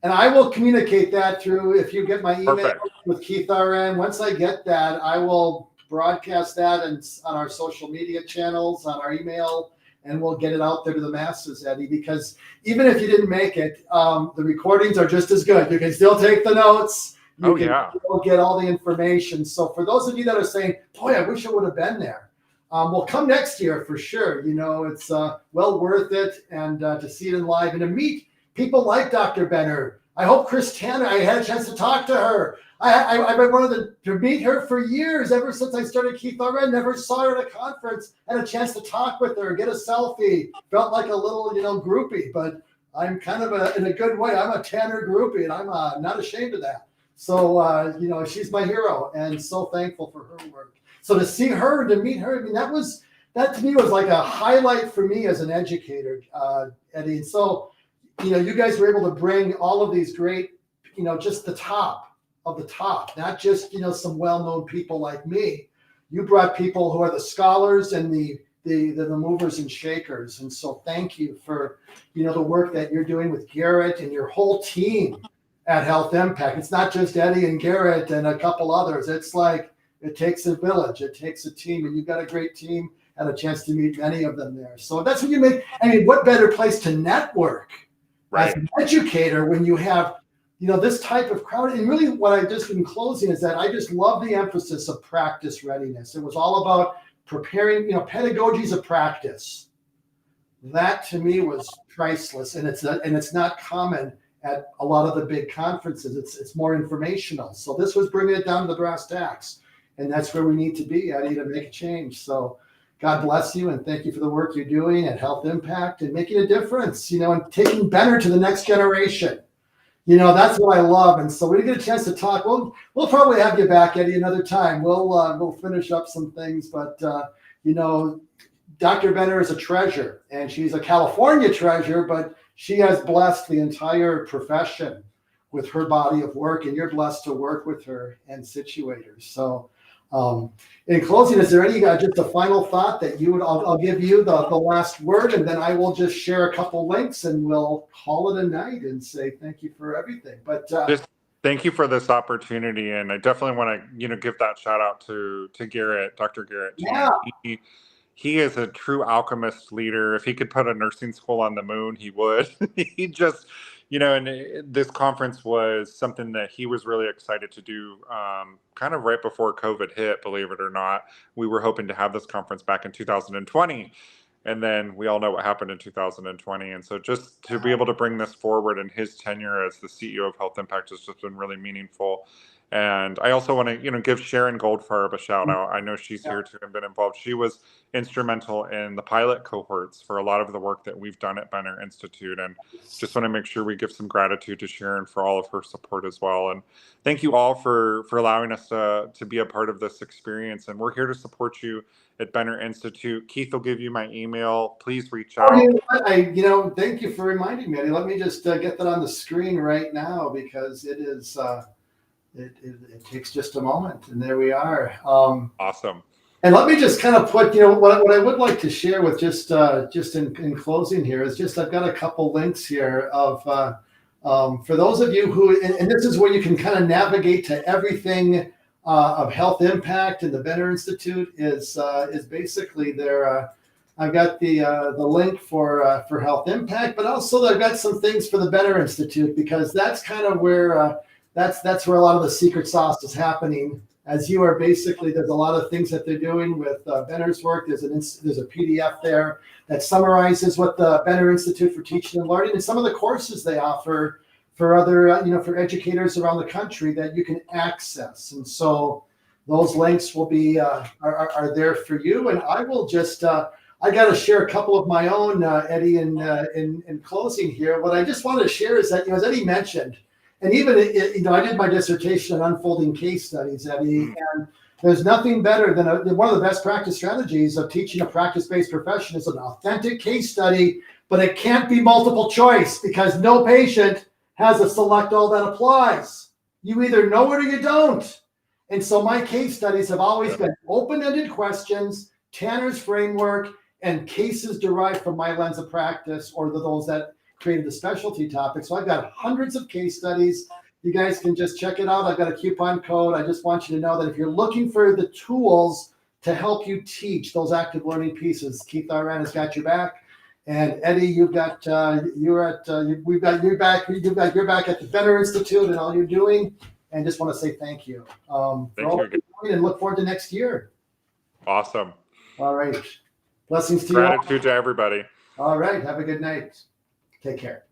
I will communicate that through, if you get my email Perfect. with Keith RN. Once I get that, I will broadcast that on our social media channels, on our email, and we'll get it out there to the masses, Eddie, because even if you didn't make it, the recordings are just as good. You can still take the notes. You can still get all the information. So for those of you that are saying, boy, I wish I would have been there, well, come next year for sure. It's well worth it, and to see it in live and to meet people like Dr. Benner. I hope Chris Tanner, I had a chance to talk to her. I've been wanting to meet her for years, ever since I started Keith RN. Never saw her at a conference, had a chance to talk with her, get a selfie. Felt like a little, groupie, but I'm kind of in a good way. I'm a Tanner groupie, and I'm not ashamed of that. So, she's my hero, and so thankful for her work. So to see her, to meet her, I mean, that to me was like a highlight for me as an educator, Eddie. And so, you guys were able to bring all of these great, just the top of the top, not just, some well-known people like me. You brought people who are the scholars and the movers and shakers. And so thank you for, the work that you're doing with Garrett and your whole team at Health Impact. It's not just Eddie and Garrett and a couple others. It's like, it takes a village, it takes a team, and you've got a great team. Had a chance to meet many of them there. So that's what you make. I mean, what better place to network as an educator when you have, this type of crowd? And really what I just in closing is that I just love the emphasis of practice readiness. It was all about preparing, pedagogies of practice. That to me was priceless, and it's not common at a lot of the big conferences. It's more informational. So this was bringing it down to the brass tacks, and that's where we need to be, Eddie, to make a change. So God bless you, and thank you for the work you're doing at Health Impact and making a difference, and taking Benner to the next generation. That's what I love. And so we get a chance to talk. We'll probably have you back, Eddie, another time. We'll finish up some things, but Dr. Benner is a treasure, and she's a California treasure, but she has blessed the entire profession with her body of work, and you're blessed to work with her and situators. So in closing, is there any just a final thought that you would? I'll give you the last word, and then I will just share a couple links, and we'll call it a night and say thank you for everything. But just thank you for this opportunity, and I definitely want to give that shout out to Garrett, Dr. Garrett. Yeah. He is a true alchemist leader. If he could put a nursing school on the moon, he would. He just, and this conference was something that he was really excited to do kind of right before COVID hit, believe it or not. We were hoping to have this conference back in 2020. And then we all know what happened in 2020. And so just to be able to bring this forward in his tenure as the CEO of Health Impact has just been really meaningful. And I also want to, give Sharon Goldfarb a shout out. I know she's here too and been involved. She was instrumental in the pilot cohorts for a lot of the work that we've done at Benner Institute. And just want to make sure we give some gratitude to Sharon for all of her support as well. And thank you all for allowing us to be a part of this experience. And we're here to support you at Benner Institute. Keith will give you my email. Please reach out. Thank you for reminding me. Let me just get that on the screen right now, because it is... It takes just a moment, and there we are. Awesome. And let me just kind of put, what I would like to share with just in closing here is just I've got a couple links here of for those of you who, and this is where you can kind of navigate to everything of Health Impact and the Benner Institute is basically there. I've got the link for Health Impact, but also I've got some things for the Benner Institute, because that's kind of where that's where a lot of the secret sauce is happening. As you are basically, there's a lot of things that they're doing with Benner's work. There's a PDF there that summarizes what the Benner Institute for Teaching and Learning and some of the courses they offer for other, for educators around the country that you can access. And so those links will be are there for you. And I will just I got to share a couple of my own, Eddie, in closing here. What I just wanted to share is that, as Eddie mentioned, and even, I did my dissertation on unfolding case studies, Eddie, and there's nothing better than one of the best practice strategies of teaching a practice-based profession is an authentic case study, but it can't be multiple choice because no patient has a select all that applies. You either know it or you don't. And so my case studies have always been open-ended questions, Tanner's framework, and cases derived from my lens of practice or those that created the specialty topic. So I've got hundreds of case studies. You guys can just check it out. I've got a coupon code. I just want you to know that if you're looking for the tools to help you teach those active learning pieces, Keith RN has got your back. And Eddie, you've got you're at we've got your back. You're back at the Better Institute and all you're doing. And just want to say thank you for all you're doing and look forward to next year. Awesome. All right. Blessings to you. Gratitude to everybody. All right. Have a good night. Take care.